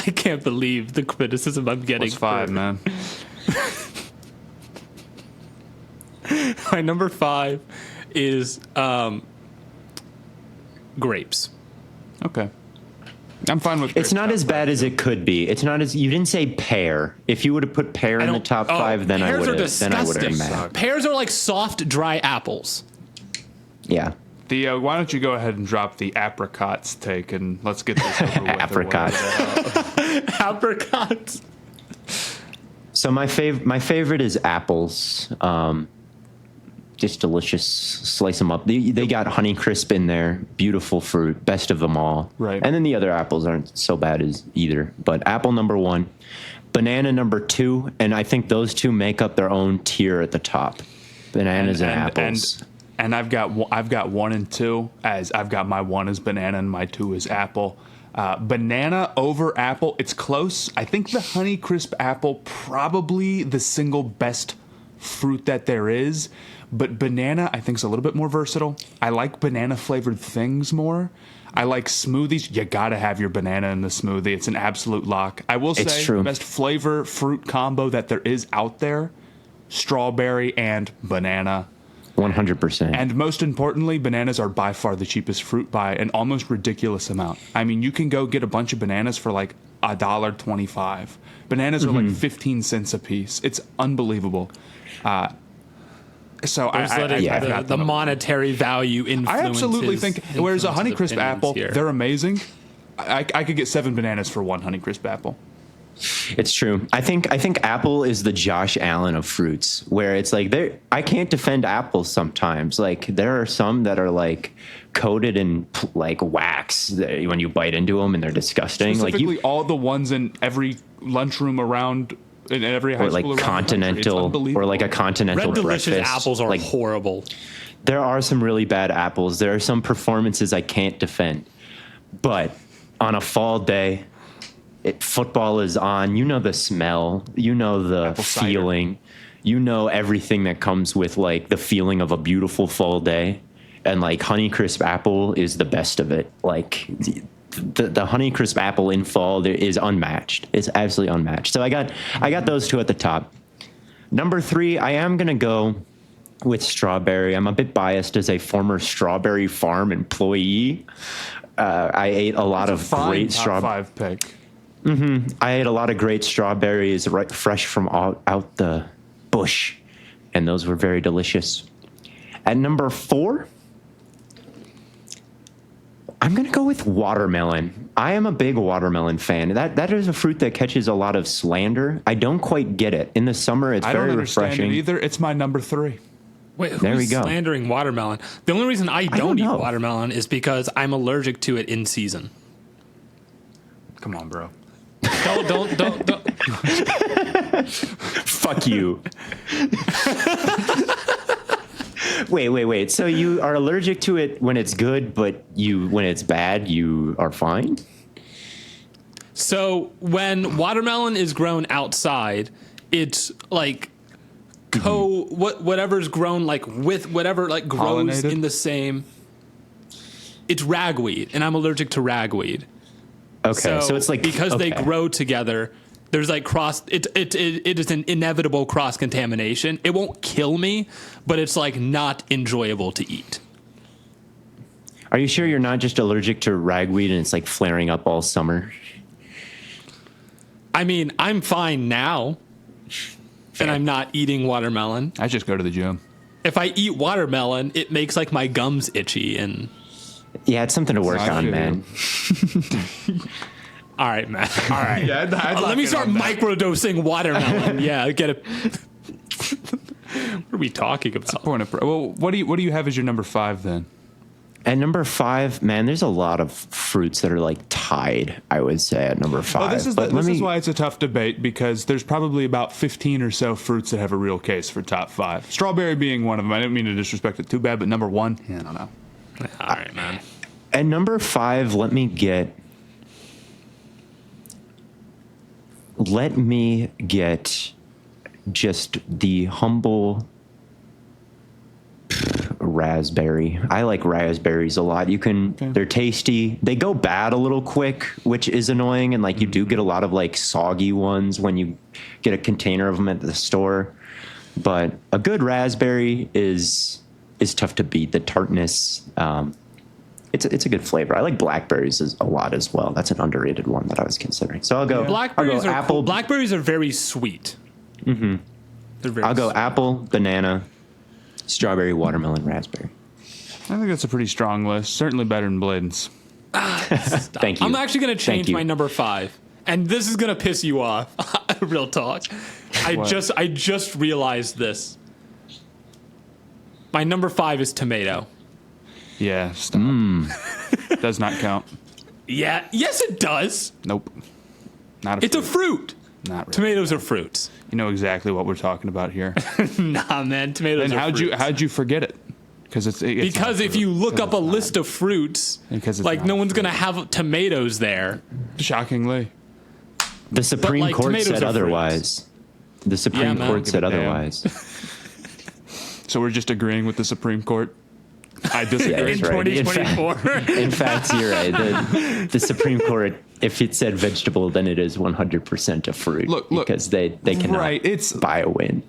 I can't believe the criticism I'm getting. What's 5, man? My number 5 is grapes. Okay. I'm fine with It's not as bad as it could be. It's not as you didn't say pear. If you would have put pear in the top 5, then I would have. Then I would have mad. Pears are like soft, dry apples. Yeah. Theo, why don't you go ahead and drop the apricots take and let's get this over with. Apricots. Apricots. So my favorite is apples. Just delicious. Slice them up. They got Honeycrisp in there. Beautiful fruit. Best of them all. Right. And then the other apples aren't so bad as either. But apple number 1, banana number 2, and I think those two make up their own tier at the top. Bananas and apples. And I've got 1 and 2 as I've got my 1 is banana and my 2 is apple. Banana over apple. It's close. I think the Honeycrisp apple probably the single best fruit that there is. But banana, I think, is a little bit more versatile. I like banana-flavored things more. I like smoothies. You got to have your banana in the smoothie. It's an absolute lock. I will say the best flavor-fruit combo that there is out there, strawberry and banana. 100%. And most importantly, bananas are by far the cheapest fruit by an almost ridiculous amount. I mean, you can go get a bunch of bananas for like $1.25. Bananas are like 15 cents a piece. It's unbelievable. So the monetary value influences. I absolutely think. Whereas a Honeycrisp apple, they're amazing. I could get 7 bananas for 1 Honeycrisp apple. It's true. I think apple is the Josh Allen of fruits, where it's like I can't defend apples sometimes. Like there are some that are like coated in like wax when you bite into them, and they're disgusting. Specifically, all the ones in every lunchroom around in every high or like school around the country. It's continental, unbelievable. or like a continental Red Delicious breakfast. apples are like, horrible. There are some really bad apples. There are some performances I can't defend. But on a fall day, football is on. You know the smell. You know the Apple cider. feeling. You know everything that comes with like the feeling of a beautiful fall day. And like Honeycrisp apple is the best of it. Like the Honeycrisp apple in fall is unmatched. It's absolutely unmatched. So I got those two at the top. Number 3, I am gonna go with strawberry. I'm a bit biased as a former strawberry farm employee. I ate a lot of great top 5 pick. I ate a lot of great strawberries right fresh from out the bush, and those were very delicious. At number 4, I'm going to go with watermelon. I am a big watermelon fan. That is a fruit that catches a lot of slander. I don't quite get it. In the summer, it's very refreshing. I don't understand it either. It's my number 3. Wait, who's There we go. slandering watermelon? The only reason I don't eat know. watermelon is because I'm allergic to it in season. Come on, bro. Don't. Fuck you. Wait. So you are allergic to it when it's good, but when it's bad, you are fine? So when watermelon is grown outside, it's like whatever's grown like with whatever like grows Pollinated? in the same. It's ragweed, and I'm allergic to ragweed. Okay, so it's like because they okay. grow together. There's like it is an inevitable cross contamination. It won't kill me, but it's like not enjoyable to eat. Are you sure you're not just allergic to ragweed and it's like flaring up all summer? I mean, I'm fine now, and I'm not eating watermelon. I just go to the gym. If I eat watermelon, it makes like my gums itchy and. Yeah, it's something to work I on, feel man. All right, man. All right. Yeah, Let me start microdosing watermelon. Yeah, get it. What are we talking about? Well, what do you have as your number 5 then? At number 5, man, there's a lot of fruits that are like tied, I would say, at number 5. Well, this is why it's a tough debate, because there's probably about 15 or so fruits that have a real case for top 5. Strawberry being one of them. I didn't mean to disrespect it too bad, but number 1, yeah, I don't know. All right, man. At number 5, let me get just the humble raspberry. I like raspberries a lot. They're tasty. They go bad a little quick, which is annoying, and like you do get a lot of like soggy ones when you get a container of them at the store. But a good raspberry is tough to beat. The tartness, it's a good flavor. I like blackberries a lot as well. That's an underrated one that I was considering. So I'll go. Blackberries I'll go are apple. cool. Blackberries are very sweet. Mm-hmm. I'll go apple, banana, strawberry, watermelon, raspberry. I think that's a pretty strong list. Certainly better than Blaiden's. Thank you. I'm actually going to change my number 5, and this is going to piss you off. Real talk. I just realized this. My number 5 is tomato. Yeah, stop. Does not count. Yeah. Yes, it does. Nope. Not a It's a fruit. Not really. Tomatoes are fruits. You know exactly what we're talking about here. Nah, man. Tomatoes And are fruits. how'd you forget it? Because Because if you look up a list of fruits, like no one's going to have tomatoes there. Shockingly. The Supreme like, Court tomatoes said are otherwise. The Supreme man. Court said Give a damn. otherwise. So we're just agreeing with the Supreme Court? I disagree. In That's right. 2024. In fact, you're right. The Supreme Court, if it said vegetable, then it is 100% a fruit. Look, because they cannot buy a win.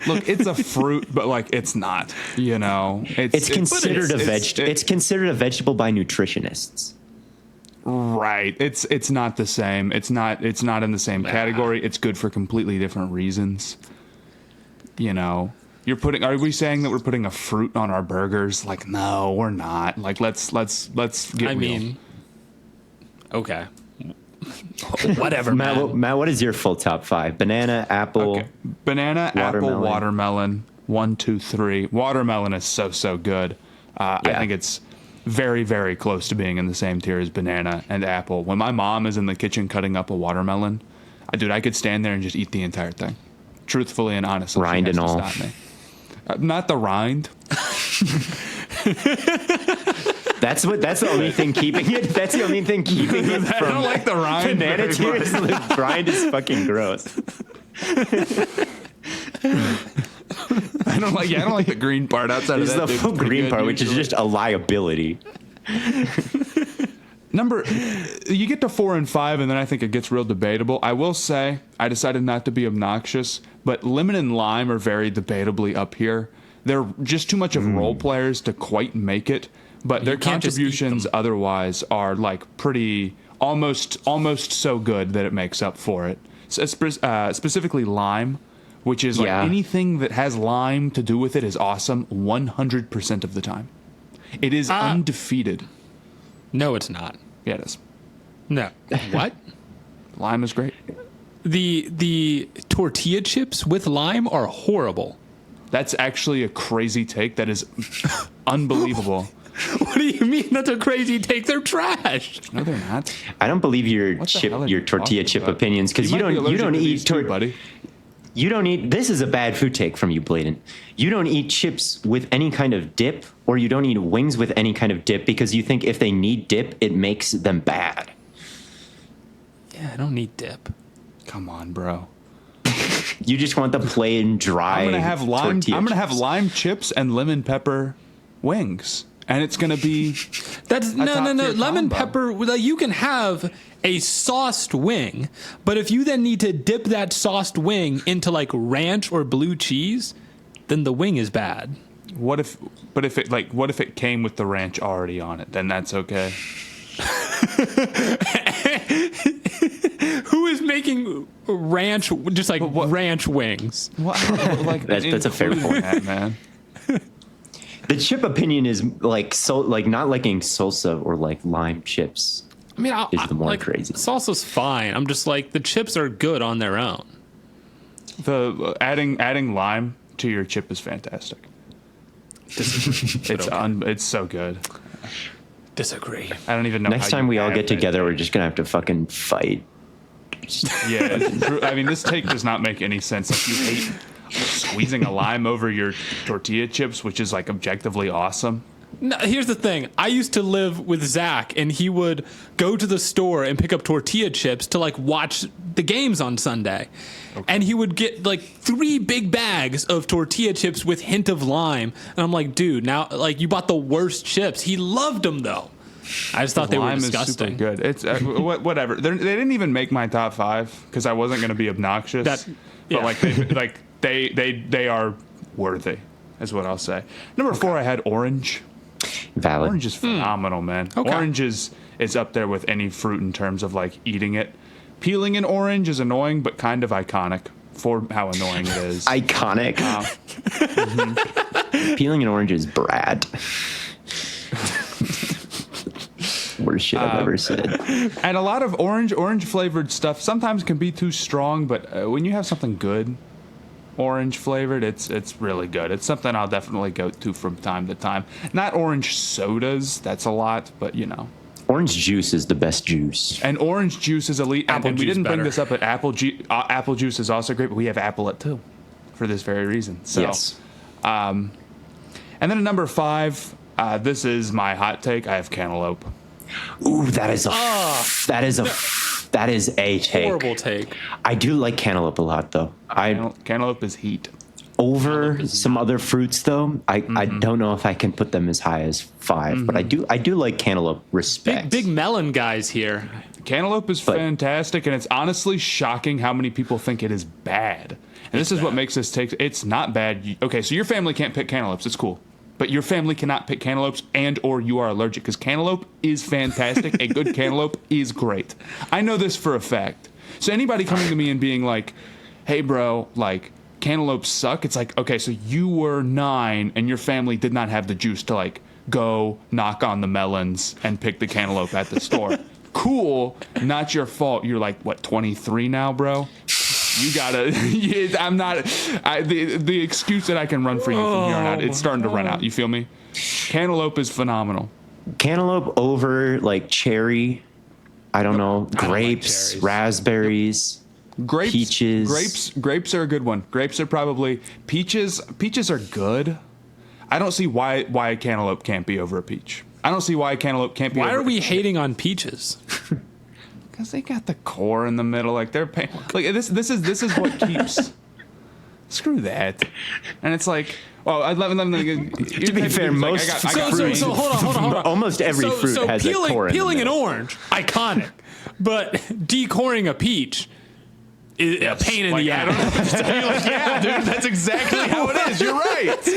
Look, it's a fruit, but like it's not. You know, It's considered a vegetable. It's considered a vegetable by nutritionists. Right. It's not the same. It's not in the same category. It's good for completely different reasons. You know, are we saying that we're putting a fruit on our burgers? Like, no, we're not. Like, let's get real. mean, okay. Whatever, Matt, man. Matt, what is your full top 5? Banana, apple. Okay. Banana, watermelon. apple, watermelon. 1, 2, 3. Watermelon is so good. I think it's very, very close to being in the same tier as banana and apple. When my mom is in the kitchen cutting up a watermelon, Dude, I could stand there and just eat the entire thing. Truthfully and honestly. Rind and all. Stop me. Not the rind. That's the only thing keeping it. That's the only thing keeping it I from don't like the rind. banana tears. The rind is fucking gross. I don't like the green part outside There's of that. the full green part, which is just a liability. You get to 4 and 5, and then I think it gets real debatable. I will say I decided not to be obnoxious, but lemon and lime are very debatably up here. They're just too much of role players to quite make it, but their contributions otherwise are like pretty almost so good that it makes up for it. So, specifically lime, which is like anything that has lime to do with it is awesome 100% of the time. It is undefeated. No, it's not. Yeah, it is. No. What? Lime is great. The tortilla chips with lime are horrible. That's actually a crazy take. That is unbelievable. What do you mean that's a crazy take? They're trash. No, they're not. I don't believe your tortilla chip opinions because you don't eat buddy. You don't eat. This is a bad food take from you, Blaiden. You don't eat chips with any kind of dip, or you don't eat wings with any kind of dip because you think if they need dip, it makes them bad. Yeah, I don't need dip. Come on, bro. You just want the plain, dry. I'm gonna have lime. I'm gonna have chips. lime chips and lemon pepper wings, and it's gonna be. That's no. Lemon combo. pepper. Like, you can have a sauced wing, but if you then need to dip that sauced wing into like ranch or blue cheese, then the wing is bad. What if it came with the ranch already on it? Then that's okay. Who is making ranch just like ranch wings? Like That's a fair point, man. The chip opinion is like not liking salsa or like lime chips. I mean, is the more crazy. Salsa's fine. I'm just like the chips are good on their own. The adding lime to your chip is fantastic. It's so good. Disagree. I don't even know. Next time we all get together, we're just gonna have to fucking fight. Yeah, I mean, this take does not make any sense. If you hate squeezing a lime over your tortilla chips, which is like objectively awesome. No, here's the thing. I used to live with Zach, and he would go to the store and pick up tortilla chips to like watch the games on Sunday. Okay. And he would get like 3 big bags of tortilla chips with hint of lime. And I'm like, dude, now like you bought the worst chips. He loved them though. I just thought they were disgusting. Is super good. It's whatever. They didn't even make my top 5 because I wasn't going to be obnoxious. But they are worthy, is what I'll say. Number 4, I had orange. Valid. Orange is phenomenal, man. Okay. Orange is up there with any fruit in terms of like eating it. Peeling an orange is annoying, but kind of iconic for how annoying it is. Iconic. Peeling an orange is Brad. Worst shit I've ever said. And a lot of orange flavored stuff sometimes can be too strong, but when you have something good, orange flavored, it's really good. It's something I'll definitely go to from time to time. Not orange sodas, that's a lot, but you know. Orange juice is the best juice. And orange juice is elite. And we didn't bring this up, but apple juice is also great, but we have apple it too for this very reason. So, yes. And then at number 5, this is my hot take. I have cantaloupe. Ooh, that is a take. Horrible take. I do like cantaloupe a lot, though. Cantaloupe is heat. Over some other fruits, though, I don't know if I can put them as high as 5, but I do like cantaloupe. Respect. Big melon guys here. Cantaloupe is fantastic, and it's honestly shocking how many people think it is bad. And this is what makes this take. It's not bad. Okay, so your family can't pick cantaloupes. It's cool. But your family cannot pick cantaloupes or you are allergic, because cantaloupe is fantastic. A good cantaloupe is great. I know this for a fact. So anybody coming to me and being like, hey, bro, like, cantaloupes suck. It's like, okay, so you were 9 and your family did not have the juice to like go knock on the melons and pick the cantaloupe at the store. Cool, not your fault. You're like, what, 23 now, bro? You gotta. I'm not. The excuse that I can run for you from here on out, it's starting to run out. You feel me? Cantaloupe is phenomenal. Cantaloupe over like cherry. I don't know, grapes, like raspberries. Grapes, peaches. grapes are a good one. Grapes are probably peaches. Peaches are good. I don't see why a cantaloupe can't be over a peach. I don't see why a cantaloupe can't be. Why over are we hating on peaches? Because they got the core in the middle. Like they're like this is what keeps. Screw that. And it's like, well, To be fair, most So hold on. almost every fruit has a core in the peeling an middle. orange, iconic, but decoring a peach is a pain in the ass. Yeah, dude, that's exactly how it is. You're right.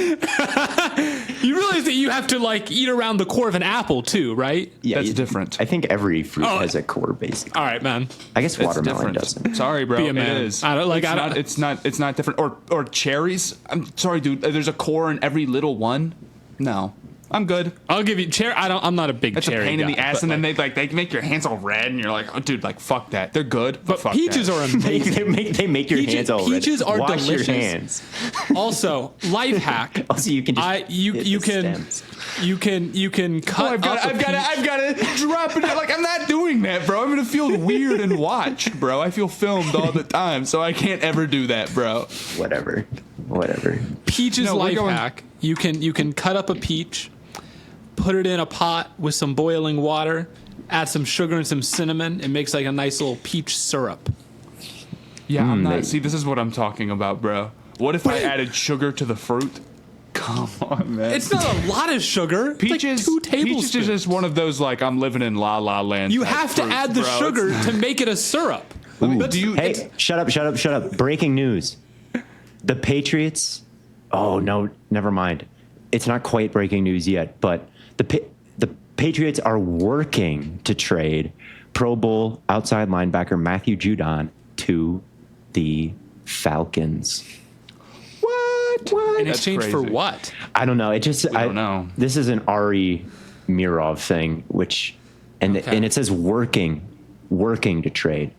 You realize that you have to like eat around the core of an apple too, right? Yeah, That's different. I think every fruit has a core, basically. All right, man. I guess It's watermelon different. doesn't. Sorry, bro. Be a man. It is. I don't- like, it's I don't- not. It's not different. Or cherries. I'm sorry, dude. There's a core in every little one. No, I'm good. I'll give you cherry. I'm not a big That's cherry a pain in guy, the ass, but, and then they make your hands all red, and you're like, oh, dude, like fuck that. They're good, But fuck peaches that. are amazing. they make your hands all red. Peaches are Wash delicious. your hands. Also, life hack. Also, you can just you hit you the can stems. you can cut I've got to drop it. Like I'm not doing that, bro. I'm gonna feel weird and watched, bro. I feel filmed all the time, so I can't ever do that, bro. Whatever. peaches No, we're life going- hack. You can cut up a peach, put it in a pot with some boiling water, add some sugar and some cinnamon. It makes like a nice little peach syrup. Yeah, I'm not. they- See, this is what I'm talking about, bro. What if I added sugar to the fruit? Come on, man. It's not a lot of sugar. It's Peaches. like 2 Peaches tablespoons. is just one of those like I'm living in La La Land. You type have to fruits, add the bro. sugar to make it a syrup. Do you? Hey, shut up. Breaking news. The Patriots. Oh, no, never mind. It's not quite breaking news yet, but the Patriots are working to trade Pro Bowl outside linebacker Matthew Judon to the Falcons. What? In That's exchange for crazy. what? I don't know. It just I don't know. This is an Ari Mirov thing, and it says working to trade.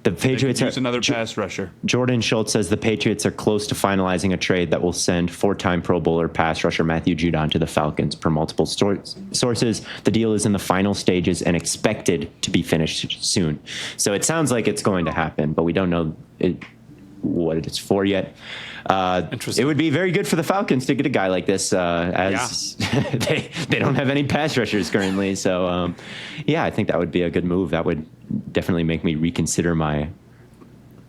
The Patriots Use another pass rusher. Jordan Schultz says the Patriots are close to finalizing a trade that will send 4-time Pro Bowler pass rusher Matthew Judon to the Falcons. Per multiple sources, the deal is in the final stages and expected to be finished soon. So it sounds like it's going to happen, but we don't know what it's for yet. Interesting. It would be very good for the Falcons to get a guy like this, as they don't have any pass rushers currently. So, I think that would be a good move. That would definitely make me reconsider my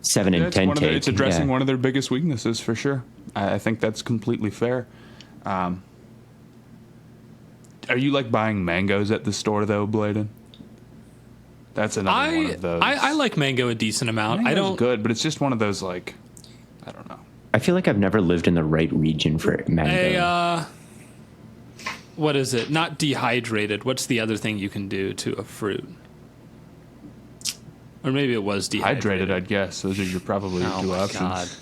7-10 take. It's addressing one of their biggest weaknesses for sure. I think that's completely fair. Are you like buying mangoes at the store though, Blaiden? That's another one of those. I like mango a decent amount. I don't. Good, but it's just one of those like, I don't know. I feel like I've never lived in the right region for mango. What is it? Not dehydrated. What's the other thing you can do to a fruit? Or maybe it was dehydrated. Hydrated, I'd guess. Those are your probably Oh two my options.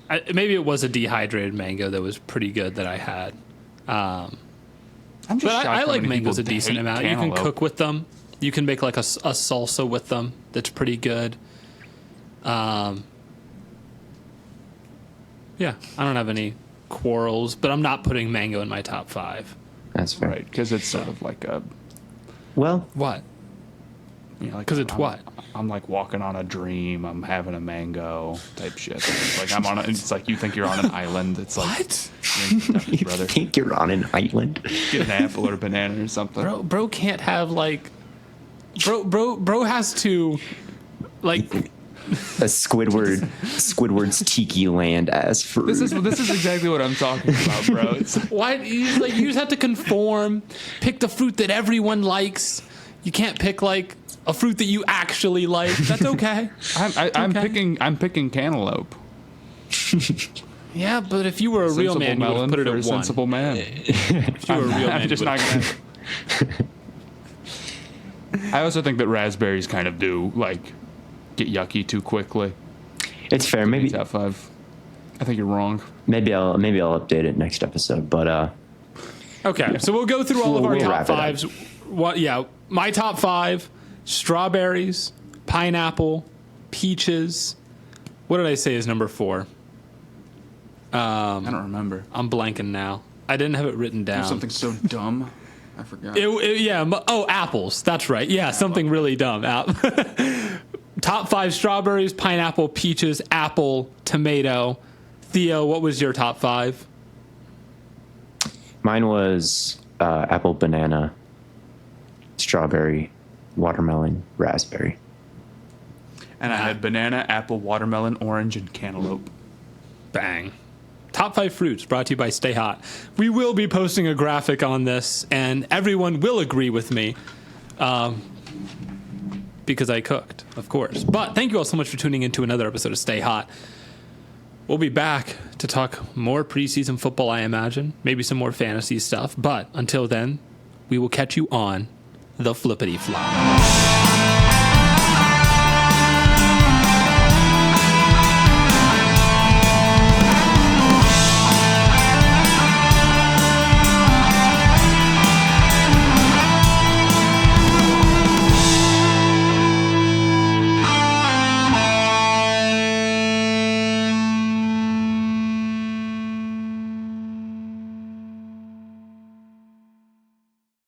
God. Maybe it was a dehydrated mango that was pretty good that I had. I'm just But shocked I how like many mangoes a people decent hate amount. You can cantaloupe. cook with them. You can make like a salsa with them that's pretty good. Yeah, I don't have any quarrels, but I'm not putting mango in my top 5. That's fair. Right, because it's sort of like a. Well, What? Like 'Cause it's what? I'm like walking on a dream. I'm having a mango type shit. It's like I'm on. It's like you think you're on an island. It's like What? you're in Kentucky, you brother. think you're on an island? Get an apple or a banana or something. Bro can't have like. Bro has to, like. A Squidward's Tiki Land ass fruit. This is exactly what I'm talking about, bro. It's Why? You just have to conform. Pick the fruit that everyone likes. You can't pick like a fruit that you actually like. That's okay. I'm Okay. picking cantaloupe. Yeah, but if you were a real Sensible man, you would melon have put it for at a 1. sensible man. If you were a real man, I'm just you not would've- gonna. I also think that raspberries kind of do like get yucky too quickly. It's fair. Maybe Top 5. I think you're wrong. maybe I'll update it next episode. But Okay, so we'll go through all of our We'll top wrap it up. 5s. What? Yeah, my top 5: strawberries, pineapple, peaches. What did I say is number 4? I don't remember. I'm blanking now. I didn't have it written down. Something so dumb. I forgot. Apples. That's right. Yeah, something really dumb. Top 5 strawberries, pineapple, peaches, apple, tomato. Theo, what was your top 5? Mine was apple, banana, strawberry, watermelon, raspberry. And I had banana, apple, watermelon, orange, and cantaloupe. Bang. Top 5 fruits brought to you by Stay Hot. We will be posting a graphic on this, and everyone will agree with me because I cooked, of course. But thank you all so much for tuning in to another episode of Stay Hot. We'll be back to talk more preseason football, I imagine. Maybe some more fantasy stuff. But until then, we will catch you on the flippity flop.